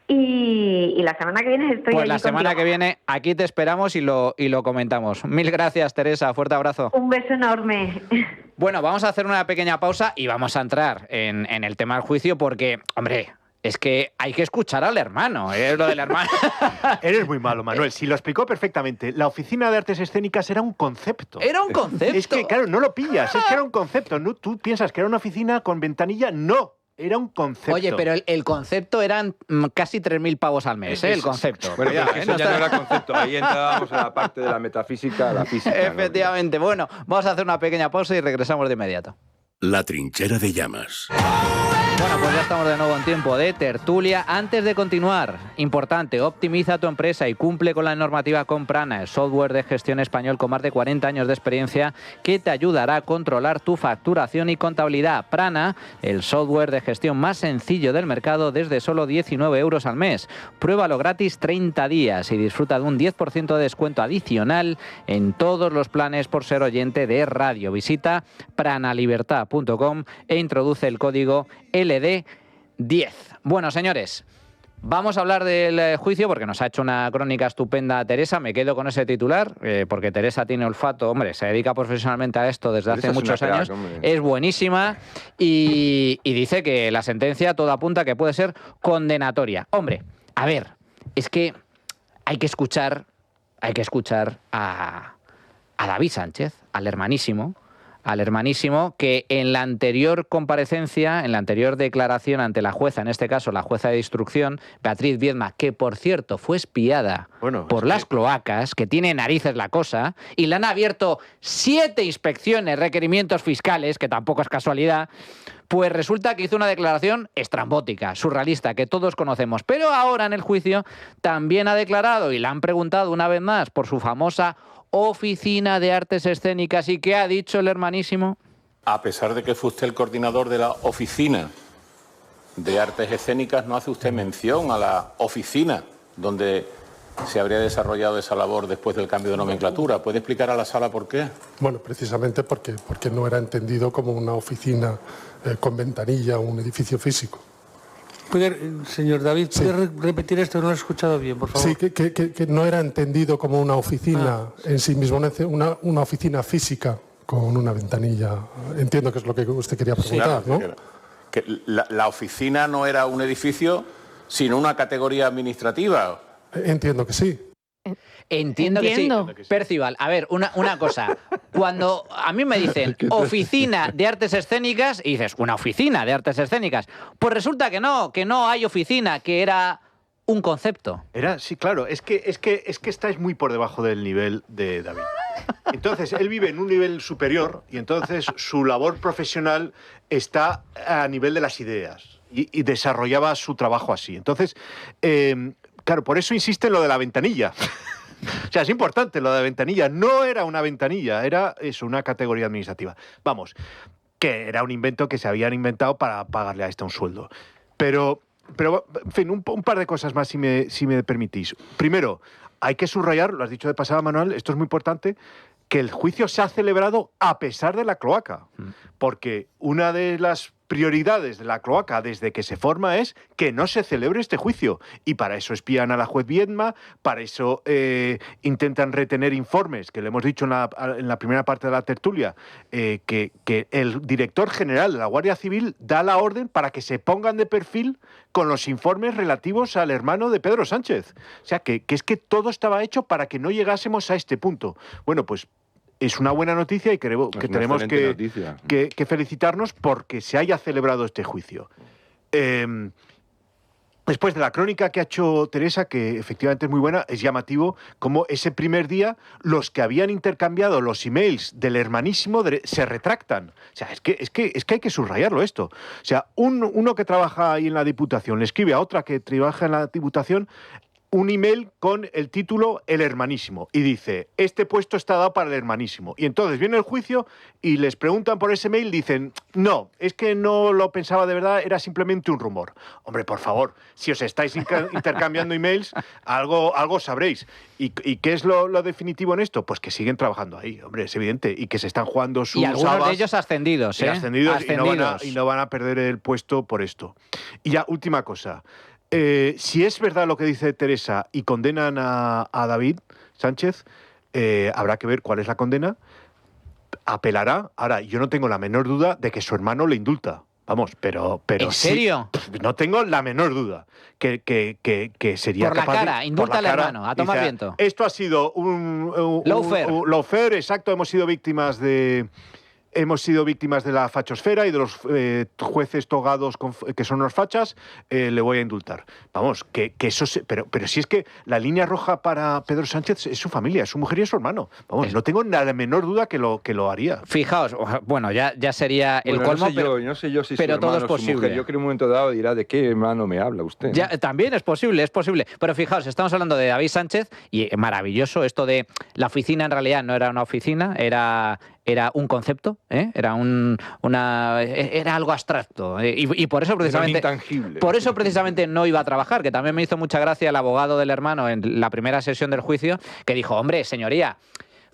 Y la semana que viene estoy Pues allí la semana contigo. que viene aquí te esperamos y lo comentamos. Mil gracias, Teresa. Fuerte abrazo. Un beso enorme. Bueno, vamos a hacer una pequeña pausa y vamos a entrar en el tema del juicio porque, hombre, es que hay que escuchar al hermano. Lo del hermano. Eres muy malo, Manuel. Si lo explicó perfectamente. La Oficina de Artes Escénicas era un concepto. Era un concepto. Es que, claro, no lo pillas. Es que era un concepto. ¿No? Tú piensas que era una oficina con ventanilla. No. Era un concepto. Oye, pero el concepto eran casi 3.000 pavos al mes, el concepto. Bueno, pero eso ya no era concepto. Ahí entrábamos a la parte de la metafísica, a la física. Efectivamente. ¿No? Bueno, vamos a hacer una pequeña pausa y regresamos de inmediato. La trinchera de llamas. Bueno, pues ya estamos de nuevo en tiempo de tertulia. Antes de continuar, importante, optimiza tu empresa y cumple con la normativa con Prana, el software de gestión español con más de 40 años de experiencia que te ayudará a controlar tu facturación y contabilidad. Prana, el software de gestión más sencillo del mercado desde solo 19 euros al mes. Pruébalo gratis 30 días y disfruta de un 10% de descuento adicional en todos los planes por ser oyente de radio. Visita pranalibertad.com e introduce el código LD10. Bueno, señores, vamos a hablar del juicio porque nos ha hecho una crónica estupenda Teresa. Me quedo con ese titular porque Teresa tiene olfato. Hombre, se dedica profesionalmente a esto desde hace muchos años. Es buenísima y dice que la sentencia todo apunta que puede ser condenatoria. Hombre, a ver, es que hay que escuchar a a David Sánchez, al hermanísimo, que en la anterior comparecencia, en la anterior declaración ante la jueza, en este caso la jueza de instrucción, Beatriz Viedma, que por cierto fue espiada por las cloacas, que tiene narices la cosa, y le han abierto 7 inspecciones, requerimientos fiscales, que tampoco es casualidad, pues resulta que hizo una declaración estrambótica, surrealista, que todos conocemos. Pero ahora en el juicio también ha declarado, y le han preguntado una vez más por su famosa Oficina de Artes Escénicas. ¿Y qué ha dicho el hermanísimo? A pesar de que fue usted el coordinador de la Oficina de Artes Escénicas, no hace usted mención a la oficina donde se habría desarrollado esa labor después del cambio de nomenclatura. ¿Puede explicar a la sala por qué? Bueno, precisamente porque no era entendido como una oficina con ventanilla o un edificio físico. Señor David, ¿puede repetir esto? No lo he escuchado bien, por favor. Sí, que no era entendido como una oficina en sí mismo, una oficina física con una ventanilla. Entiendo que es lo que usted quería preguntar, ¿no? Que la oficina no era un edificio, sino una categoría administrativa. Entiendo que sí. Entiendo que sí. Percival, a ver, una cosa. Cuando a mí me dicen Oficina de Artes Escénicas, y dices, ¿una oficina de artes escénicas? Pues resulta que no hay oficina, que era un concepto. Sí, claro, es que estáis muy por debajo del nivel de David. Entonces, él vive en un nivel superior y entonces su labor profesional está a nivel de las ideas y desarrollaba su trabajo así. Entonces, claro, por eso insiste en lo de la ventanilla. O sea, es importante lo de la ventanilla. No era una ventanilla, era eso, una categoría administrativa. Vamos, que era un invento que se habían inventado para pagarle a un sueldo. Pero en fin, un par de cosas más, si me permitís. Primero, hay que subrayar, lo has dicho de pasada, Manuel, esto es muy importante, que el juicio se ha celebrado a pesar de la cloaca. Porque una de las prioridades de la cloaca desde que se forma es que no se celebre este juicio. Y para eso espían a la juez Viedma, para eso intentan retener informes, que le hemos dicho en la primera parte de la tertulia, que el director general de la Guardia Civil da la orden para que se pongan de perfil con los informes relativos al hermano de Pedro Sánchez. O sea, que es que todo estaba hecho para que no llegásemos a este punto. Bueno, pues es una buena noticia y creo que tenemos que felicitarnos porque se haya celebrado este juicio. Después de la crónica que ha hecho Teresa, que efectivamente es muy buena, es llamativo como ese primer día los que habían intercambiado los emails del hermanísimo se retractan. O sea, es que hay que subrayarlo esto. O sea, uno que trabaja ahí en la Diputación le escribe a otra que trabaja en la Diputación un email con el título El Hermanísimo y dice, este puesto está dado para el Hermanísimo. Y entonces viene el juicio y les preguntan por ese mail, dicen, no, es que no lo pensaba de verdad, era simplemente un rumor. Hombre, por favor, si os estáis intercambiando emails, algo sabréis. ¿Y qué es lo definitivo en esto? Pues que siguen trabajando ahí, hombre, es evidente, y que se están jugando sus Y algunos habas, de ellos ascendidos, ¿eh? Ascendidos. Y no van a perder el puesto por esto. Y ya, última cosa. Si es verdad lo que dice Teresa y condenan a David Sánchez, habrá que ver cuál es la condena. Apelará. Ahora, yo no tengo la menor duda de que su hermano le indulta. Vamos, pero ¿En serio? Sí, no tengo la menor duda que sería por la capaz cara, indulta al hermano, a tomar viento. Esto ha sido un lawfare, exacto. Hemos sido víctimas de la fachosfera y de los jueces togados que son unos fachas, le voy a indultar. Vamos, que eso pero si es que la línea roja para Pedro Sánchez es su familia, es su mujer y es su hermano. Vamos, no tengo la menor duda que lo haría. Fijaos, bueno, ya sería el colmo, no sé yo si pero su todo hermano, es posible. Su mujer, yo creo que en un momento dado dirá de qué hermano me habla usted. Ya, también es posible. Pero fijaos, estamos hablando de David Sánchez y maravilloso esto de la oficina en realidad no era una oficina, era un concepto, era algo abstracto, y por eso precisamente intangible. Por eso precisamente no iba a trabajar, que también me hizo mucha gracia el abogado del hermano en la primera sesión del juicio, que dijo, hombre, señoría,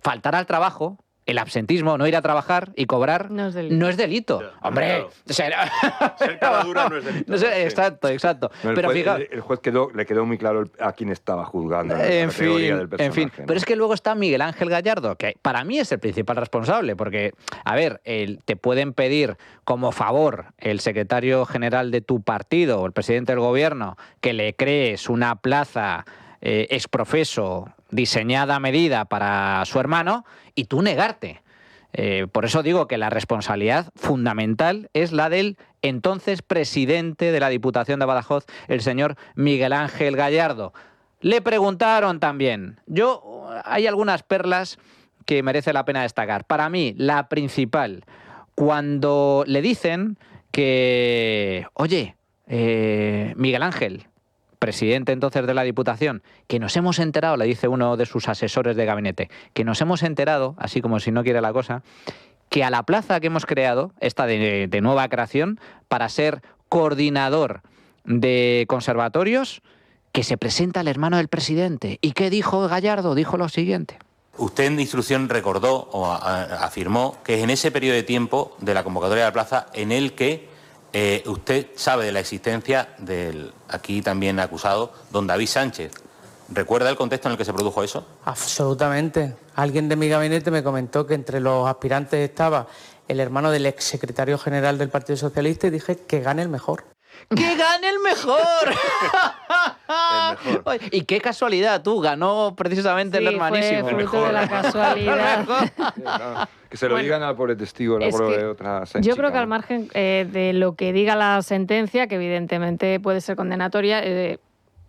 faltar al trabajo, el absentismo, no ir a trabajar y cobrar no es delito. Hombre, claro. Ser cara dura no es delito. Exacto. No, pero el juez le quedó muy claro a quién estaba juzgando la categoría del personaje. En fin, pero es que luego está Miguel Ángel Gallardo, que para mí es el principal responsable, porque, a ver, te pueden pedir como favor el secretario general de tu partido o el presidente del gobierno que le crees una plaza exprofeso, diseñada a medida para su hermano, y tú negarte. Por eso digo que la responsabilidad fundamental es la del entonces presidente de la Diputación de Badajoz, el señor Miguel Ángel Gallardo. Le preguntaron también. Hay algunas perlas que merece la pena destacar. Para mí, la principal, cuando le dicen que, oye, Miguel Ángel, presidente entonces de la Diputación, que nos hemos enterado, le dice uno de sus asesores de gabinete, que nos hemos enterado, así como si no quiere la cosa, que a la plaza que hemos creado, esta de nueva creación, para ser coordinador de conservatorios, que se presenta el hermano del presidente. ¿Y qué dijo Gallardo? Dijo lo siguiente. Usted en instrucción recordó o afirmó que es en ese periodo de tiempo de la convocatoria de la plaza en el que usted sabe de la existencia del aquí también acusado don David Sánchez. ¿Recuerda el contexto en el que se produjo eso? Absolutamente. Alguien de mi gabinete me comentó que entre los aspirantes estaba el hermano del exsecretario general del Partido Socialista y dije que gane el mejor. ¡Que gane el mejor! El mejor. Y qué casualidad, tú, ganó precisamente el hermanísimo. Fue fruto de la casualidad. Que se lo digan al pobre testigo, la pobre otra chica. Yo creo que al margen de lo que diga la sentencia, que evidentemente puede ser condenatoria,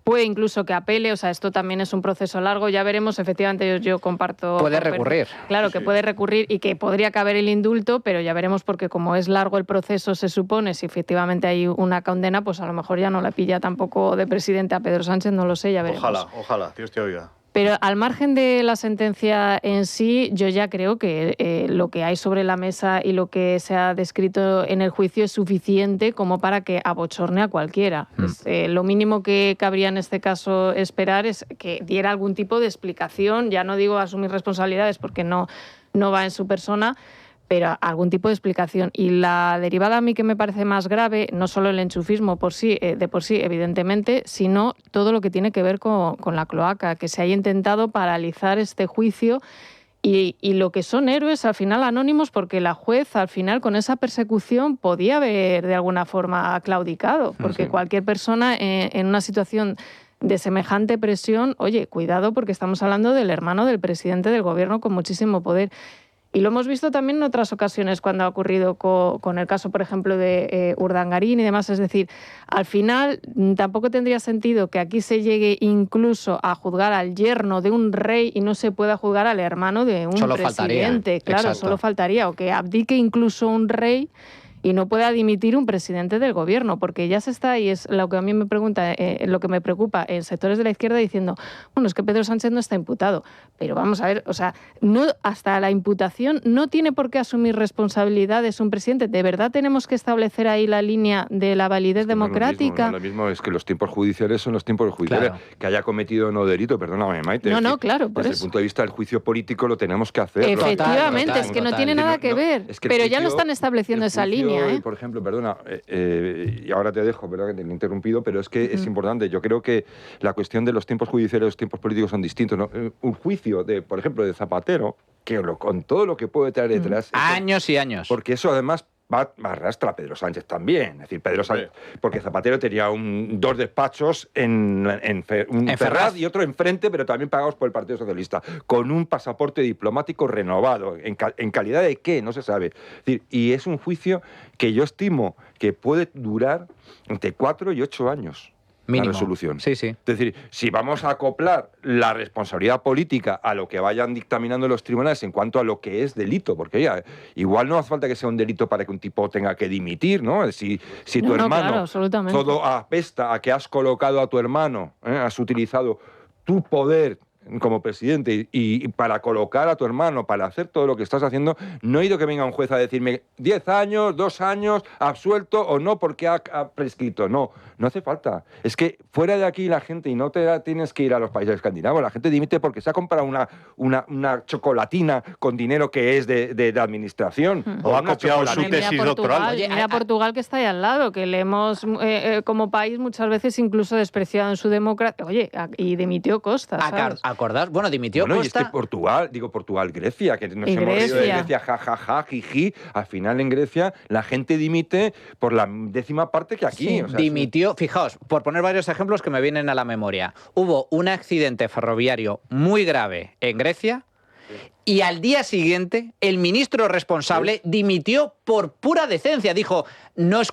puede incluso que apele, o sea, esto también es un proceso largo, ya veremos, efectivamente yo comparto... Puede recurrir. Claro, que puede recurrir y que podría caber el indulto, pero ya veremos porque como es largo el proceso, se supone, si efectivamente hay una condena, pues a lo mejor ya no la pilla tampoco de presidente a Pedro Sánchez, no lo sé, ya veremos. Ojalá, Dios te oiga. Pero al margen de la sentencia en sí, yo ya creo que lo que hay sobre la mesa y lo que se ha descrito en el juicio es suficiente como para que abochorne a cualquiera. Lo mínimo que cabría en este caso esperar es que diera algún tipo de explicación, ya no digo asumir responsabilidades porque no va en su persona, pero algún tipo de explicación. Y la derivada a mí que me parece más grave, no solo el enchufismo de por sí, evidentemente, sino todo lo que tiene que ver con la cloaca, que se haya intentado paralizar este juicio y lo que son héroes al final anónimos, porque la juez al final con esa persecución podía haber de alguna forma claudicado, porque cualquier persona en una situación de semejante presión, oye, cuidado porque estamos hablando del hermano del presidente del gobierno con muchísimo poder. Y lo hemos visto también en otras ocasiones cuando ha ocurrido con el caso, por ejemplo, de Urdangarín y demás. Es decir, al final tampoco tendría sentido que aquí se llegue incluso a juzgar al yerno de un rey y no se pueda juzgar al hermano de un presidente. Faltaría. Claro, Exacto. solo faltaría. O que abdique incluso un rey y no pueda dimitir un presidente del gobierno, porque ya se está, y es lo que a mí me pregunta, lo que me preocupa en sectores de la izquierda diciendo, bueno, es que Pedro Sánchez no está imputado, pero vamos a ver, o sea, no, hasta la imputación no tiene por qué asumir responsabilidades un presidente. ¿De verdad tenemos que establecer ahí la línea de la validez democrática? No es lo mismo, es que los tiempos judiciales son los tiempos judiciales. Claro. Que haya cometido o no delito, perdóname, Maite. No, claro, por desde eso. el punto de vista del juicio político lo tenemos que hacer. Efectivamente, es que no tiene nada que ver, pero ya lo están estableciendo esa línea. Por ejemplo, perdona, y ahora te dejo, perdón que te he interrumpido, pero es que es importante. Yo creo que la cuestión de los tiempos judiciales y los tiempos políticos son distintos, ¿no? Un juicio, por ejemplo, de Zapatero, que con todo lo que puede traer detrás... Años y años. Porque eso además... arrastra a Pedro Sánchez también. Es decir, Pedro Sánchez, porque Zapatero tenía dos despachos en Ferraz y otro enfrente, pero también pagados por el Partido Socialista, con un pasaporte diplomático renovado. ¿En calidad de qué? No se sabe. Es decir, y es un juicio que yo estimo que puede durar entre 4 y 8 años. Mínimo. La resolución. Sí, sí. Es decir, si vamos a acoplar la responsabilidad política a lo que vayan dictaminando los tribunales en cuanto a lo que es delito, porque ya, igual no hace falta que sea un delito para que un tipo tenga que dimitir, ¿no? Si tu hermano todo apesta a que has colocado a tu hermano, has utilizado tu poder como presidente y para colocar a tu hermano, para hacer todo lo que estás haciendo, no he ido que venga un juez a decirme 10 años, 2 años, absuelto o no porque ha prescrito. No hace falta. Es que fuera de aquí la gente, y no te tienes que ir a los países escandinavos, la gente dimite porque se ha comprado una chocolatina con dinero que es de la administración. O ha copiado su tesis doctoral. Mira Portugal, que está ahí al lado, que le hemos, como país, muchas veces incluso despreciado en su democracia. Oye, y dimitió Costa, ¿sabes? A ¿Acordaos? Bueno, dimitió Bueno, Costa. y es que Portugal, Grecia, que nos Y hemos reído de Grecia. Grecia, jajaja, jiji. Al final en Grecia la gente dimite por la 10ª parte que aquí. Sí, o sea, dimitió, fijaos, por poner varios ejemplos que me vienen a la memoria. Hubo un accidente ferroviario muy grave en Grecia y al día siguiente el ministro responsable dimitió por pura decencia. Dijo, no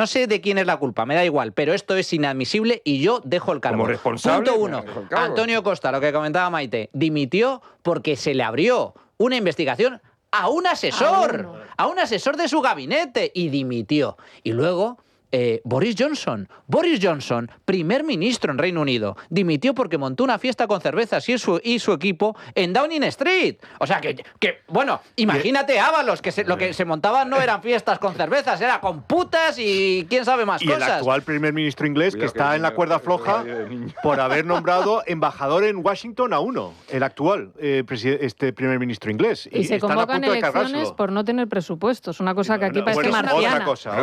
sé de quién es la culpa, me da igual, pero esto es inadmisible y yo dejo el cargo. Como responsable, Punto 1. dejo el cargo. Antonio Costa, lo que comentaba Maite, dimitió porque se le abrió una investigación a un asesor de su gabinete y dimitió. Y luego Boris Johnson, primer ministro en Reino Unido, dimitió porque montó una fiesta con cervezas y su equipo en Downing Street. O sea que bueno, imagínate Ábalos, que lo que se montaban no eran fiestas con cervezas, era con putas y quién sabe más cosas. Y el actual primer ministro inglés, que está en la cuerda floja por haber nombrado embajador en Washington a uno, el actual primer ministro inglés. Y se están a convocan punto de elecciones cargárselo. por no tener presupuestos, una cosa que aquí parece marciana. Otra cosa.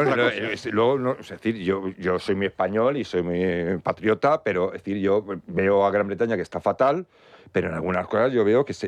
Luego, es decir, yo soy muy español y soy muy patriota, pero es decir, yo veo a Gran Bretaña que está fatal, pero en algunas cosas yo veo que está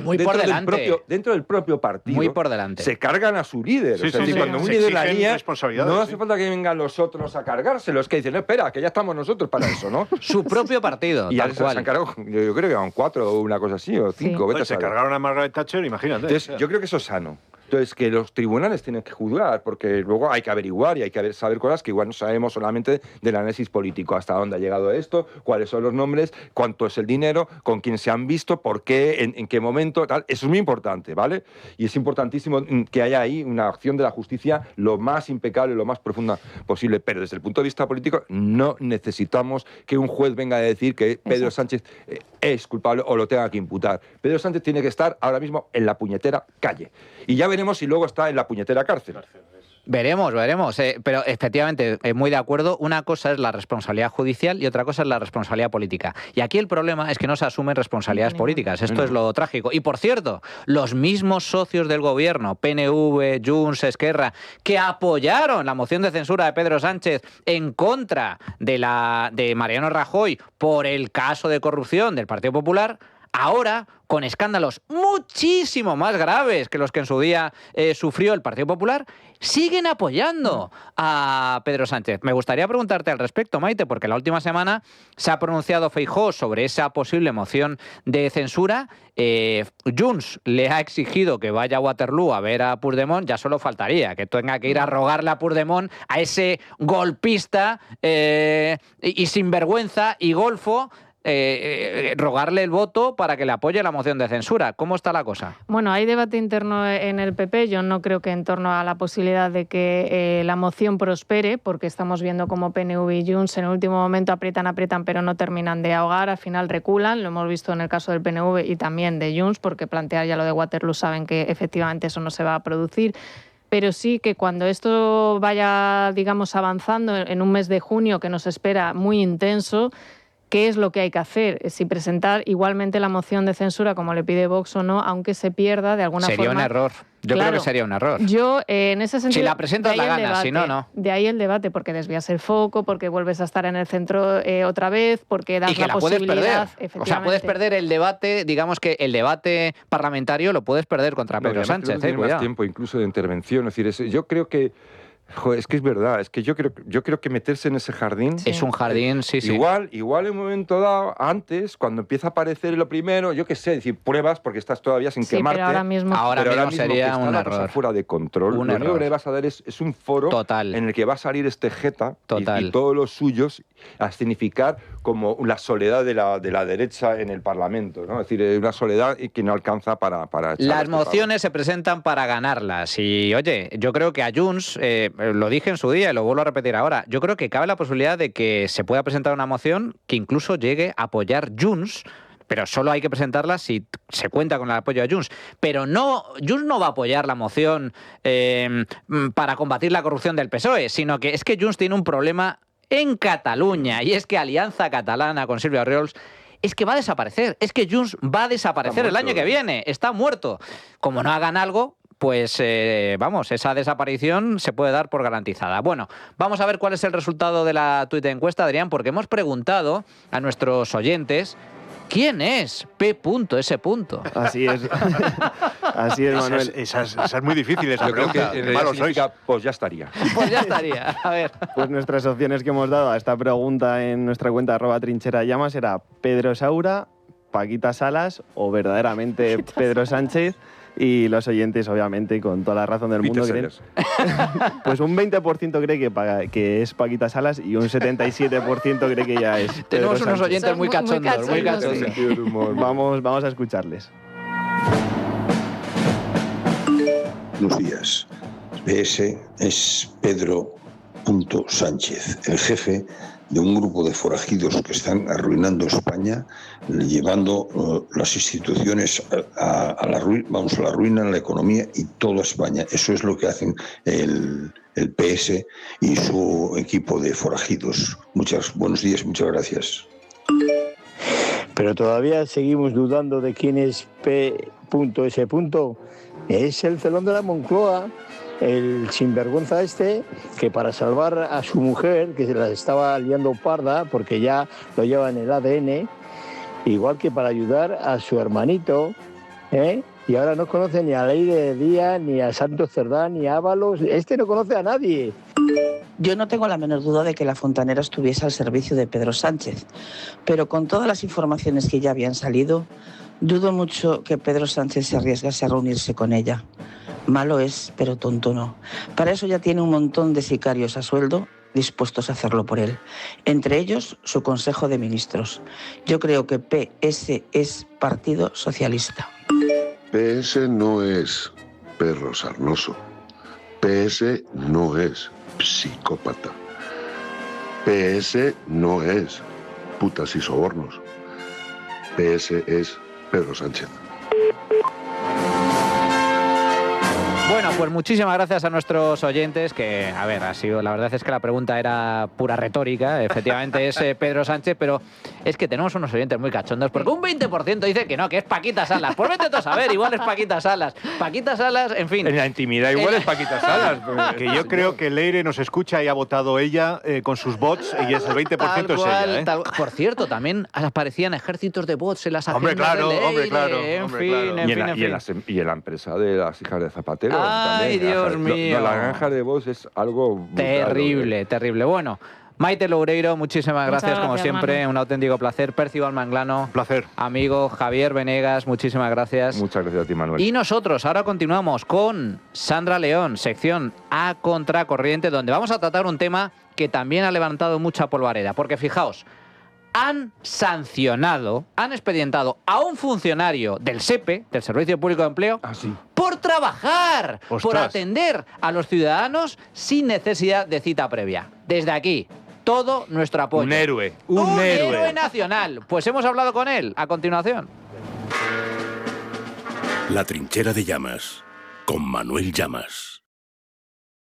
muy por delante. Dentro del propio partido muy por delante. Se cargan a su líder. Sí, o sea, sí, cuando un se líder la exigen lía, responsabilidades, no hace falta que vengan los otros a cargárselo. Es que dicen, no, espera, que ya estamos nosotros para eso, ¿no? Su propio partido, y ya tal se cual. han cargado, yo creo que eran 4 o una cosa así, o 5. Pues se cargaron a Margaret Thatcher, imagínate. Entonces, yo creo que eso es sano. Entonces, que los tribunales tienen que juzgar, porque luego hay que averiguar y hay que saber cosas que igual no sabemos solamente del análisis político, hasta dónde ha llegado esto, cuáles son los nombres, cuánto es el dinero, con quién se han visto, por qué, en qué momento, tal. Eso es muy importante, ¿vale? Y es importantísimo que haya ahí una acción de la justicia lo más impecable, lo más profunda posible. Pero desde el punto de vista político, no necesitamos que un juez venga a decir que Pedro Sánchez es culpable o lo tenga que imputar. Pedro Sánchez tiene que estar ahora mismo en la puñetera calle. Y ya veremos si luego está en la puñetera cárcel. Veremos, pero efectivamente, muy de acuerdo, una cosa es la responsabilidad judicial y otra cosa es la responsabilidad política. Y aquí el problema es que no se asumen responsabilidades políticas, esto es lo trágico. Y por cierto, los mismos socios del gobierno, PNV, Junts, Esquerra, que apoyaron la moción de censura de Pedro Sánchez en contra de Mariano Rajoy por el caso de corrupción del Partido Popular, ahora, con escándalos muchísimo más graves que los que en su día sufrió el Partido Popular, siguen apoyando a Pedro Sánchez. Me gustaría preguntarte al respecto, Maite, porque la última semana se ha pronunciado Feijóo sobre esa posible moción de censura. Junts le ha exigido que vaya a Waterloo a ver a Puigdemont, ya solo faltaría que tenga que ir a rogarle a Puigdemont, a ese golpista y sinvergüenza y golfo, rogarle el voto para que le apoye la moción de censura. ¿Cómo está la cosa? Bueno, hay debate interno en el PP. Yo no creo que en torno a la posibilidad de que la moción prospere, porque estamos viendo cómo PNV y Junts en el último momento aprietan, pero no terminan de ahogar. Al final reculan. Lo hemos visto en el caso del PNV y también de Junts, porque plantear ya lo de Waterloo saben que efectivamente eso no se va a producir. Pero sí que cuando esto vaya, digamos, avanzando en un mes de junio que nos espera muy intenso, ¿qué es lo que hay que hacer? Si presentar igualmente la moción de censura como le pide Vox o no, aunque se pierda de alguna forma. Sería un error. Yo creo que sería un error. Yo, en ese sentido... Si la presentas la ganas, si no, no. De ahí el debate, porque desvías el foco, porque vuelves a estar en el centro otra vez, porque das y que la posibilidad... puedes perder. O sea, puedes perder el debate, digamos que el debate parlamentario lo puedes perder contra Pedro Sánchez. Tiene más tiempo incluso de intervención. Es decir, yo creo que... Joder, es que es verdad, es que yo creo que meterse en ese jardín... Es un jardín, sí. Igual en un momento dado, antes, cuando empieza a aparecer lo primero, yo qué sé, decir, pruebas porque estás todavía sin quemarte. Pero ahora mismo sería un error. Fuera de control. Lo único que vas a dar es un foro en el que va a salir este jeta y todos los suyos a significar como la soledad de la derecha en el Parlamento, ¿no? Es decir, una soledad que no alcanza para las mociones se presentan para ganarlas y, oye, yo creo que a Junts... lo dije en su día y lo vuelvo a repetir ahora, yo creo que cabe la posibilidad de que se pueda presentar una moción que incluso llegue a apoyar Junts, pero solo hay que presentarla si se cuenta con el apoyo de Junts. Pero no, Junts no va a apoyar la moción para combatir la corrupción del PSOE, sino que es que Junts tiene un problema en Cataluña, y es que Alianza Catalana con Sílvia Orriols es que va a desaparecer, es que Junts va a desaparecer el año que viene, está muerto. Como no hagan algo... pues vamos, esa desaparición se puede dar por garantizada. Bueno, vamos a ver cuál es el resultado de la tuit de encuesta, Adrián, porque hemos preguntado a nuestros oyentes ¿Quién es P.S.? Así es. Así es, Manuel. Esa es muy difícil, esa Yo creo pregunta. que en realidad significa, pues ya estaría. Pues ya estaría. A ver. Pues nuestras opciones que hemos dado a esta pregunta en nuestra cuenta @trincherallamas era Pedro Saura, Paquita Salas o verdaderamente Pedro Sánchez. Y los oyentes, obviamente, con toda la razón del mundo, creen... Pues un 20% cree que es Paquita Salas y un 77% cree que ya es Pedro Tenemos unos Sánchez. oyentes muy cachondos. Muy cachondos. Vamos a escucharles. Buenos días. PS es Pedro Sánchez, el jefe de un grupo de forajidos que están arruinando España, llevando las instituciones a la ruina, la economía y toda España. Eso es lo que hacen el PS y su equipo de forajidos. Buenos días, muchas gracias. Pero todavía seguimos dudando de quién es P.S. Es el Celón de la Moncloa, el sinvergüenza que para salvar a su mujer, que se la estaba liando parda, porque ya lo lleva en el ADN, igual que para ayudar a su hermanito, y ahora no conoce ni a Leire Díaz, ni a Santos Cerdá, ni a Ábalos. No conoce a nadie. Yo no tengo la menor duda de que la fontanera estuviese al servicio de Pedro Sánchez, pero con todas las informaciones que ya habían salido, dudo mucho que Pedro Sánchez se arriesgase a reunirse con ella. Malo es, pero tonto no. Para eso ya tiene un montón de sicarios a sueldo dispuestos a hacerlo por él. Entre ellos, su Consejo de Ministros. Yo creo que PS es Partido Socialista. PS no es perro sarnoso. PS no es psicópata. PS no es putas y sobornos. PS es Pedro Sánchez. Bueno, pues muchísimas gracias a nuestros oyentes, que, a ver, la verdad es que la pregunta era pura retórica, efectivamente es Pedro Sánchez, pero es que tenemos unos oyentes muy cachondos, porque un 20% dice que no, que es Paquita Salas. Pues vete tú a saber, igual es Paquita Salas. Paquita Salas, en fin. En la intimidad igual es Paquita Salas. Que yo creo que Leire nos escucha y ha votado ella con sus bots, y es el 20% Tal es cual, ella. Por cierto, también aparecían ejércitos de bots en las agendas de Leire. En fin. Y en la empresa de las hijas de Zapatero. Ay, también. Dios mío. La granja de voz es algo brutal, terrible, terrible. Bueno, Maite Loureiro, muchísimas gracias, como siempre, hermano. Un auténtico placer. Percival Manglano, placer. Amigo Javier Venegas, muchísimas gracias. Muchas gracias a ti, Manuel. Y nosotros ahora continuamos con Sandra León, sección A Contracorriente, donde vamos a tratar un tema que también ha levantado mucha polvareda, porque fijaos, han expedientado a un funcionario del SEPE, del Servicio Público de Empleo, por trabajar, por atender a los ciudadanos sin necesidad de cita previa. Desde aquí, todo nuestro apoyo. Un héroe. Un héroe nacional. Pues hemos hablado con él a continuación. La Trinchera de Llamas, con Manuel Llamas.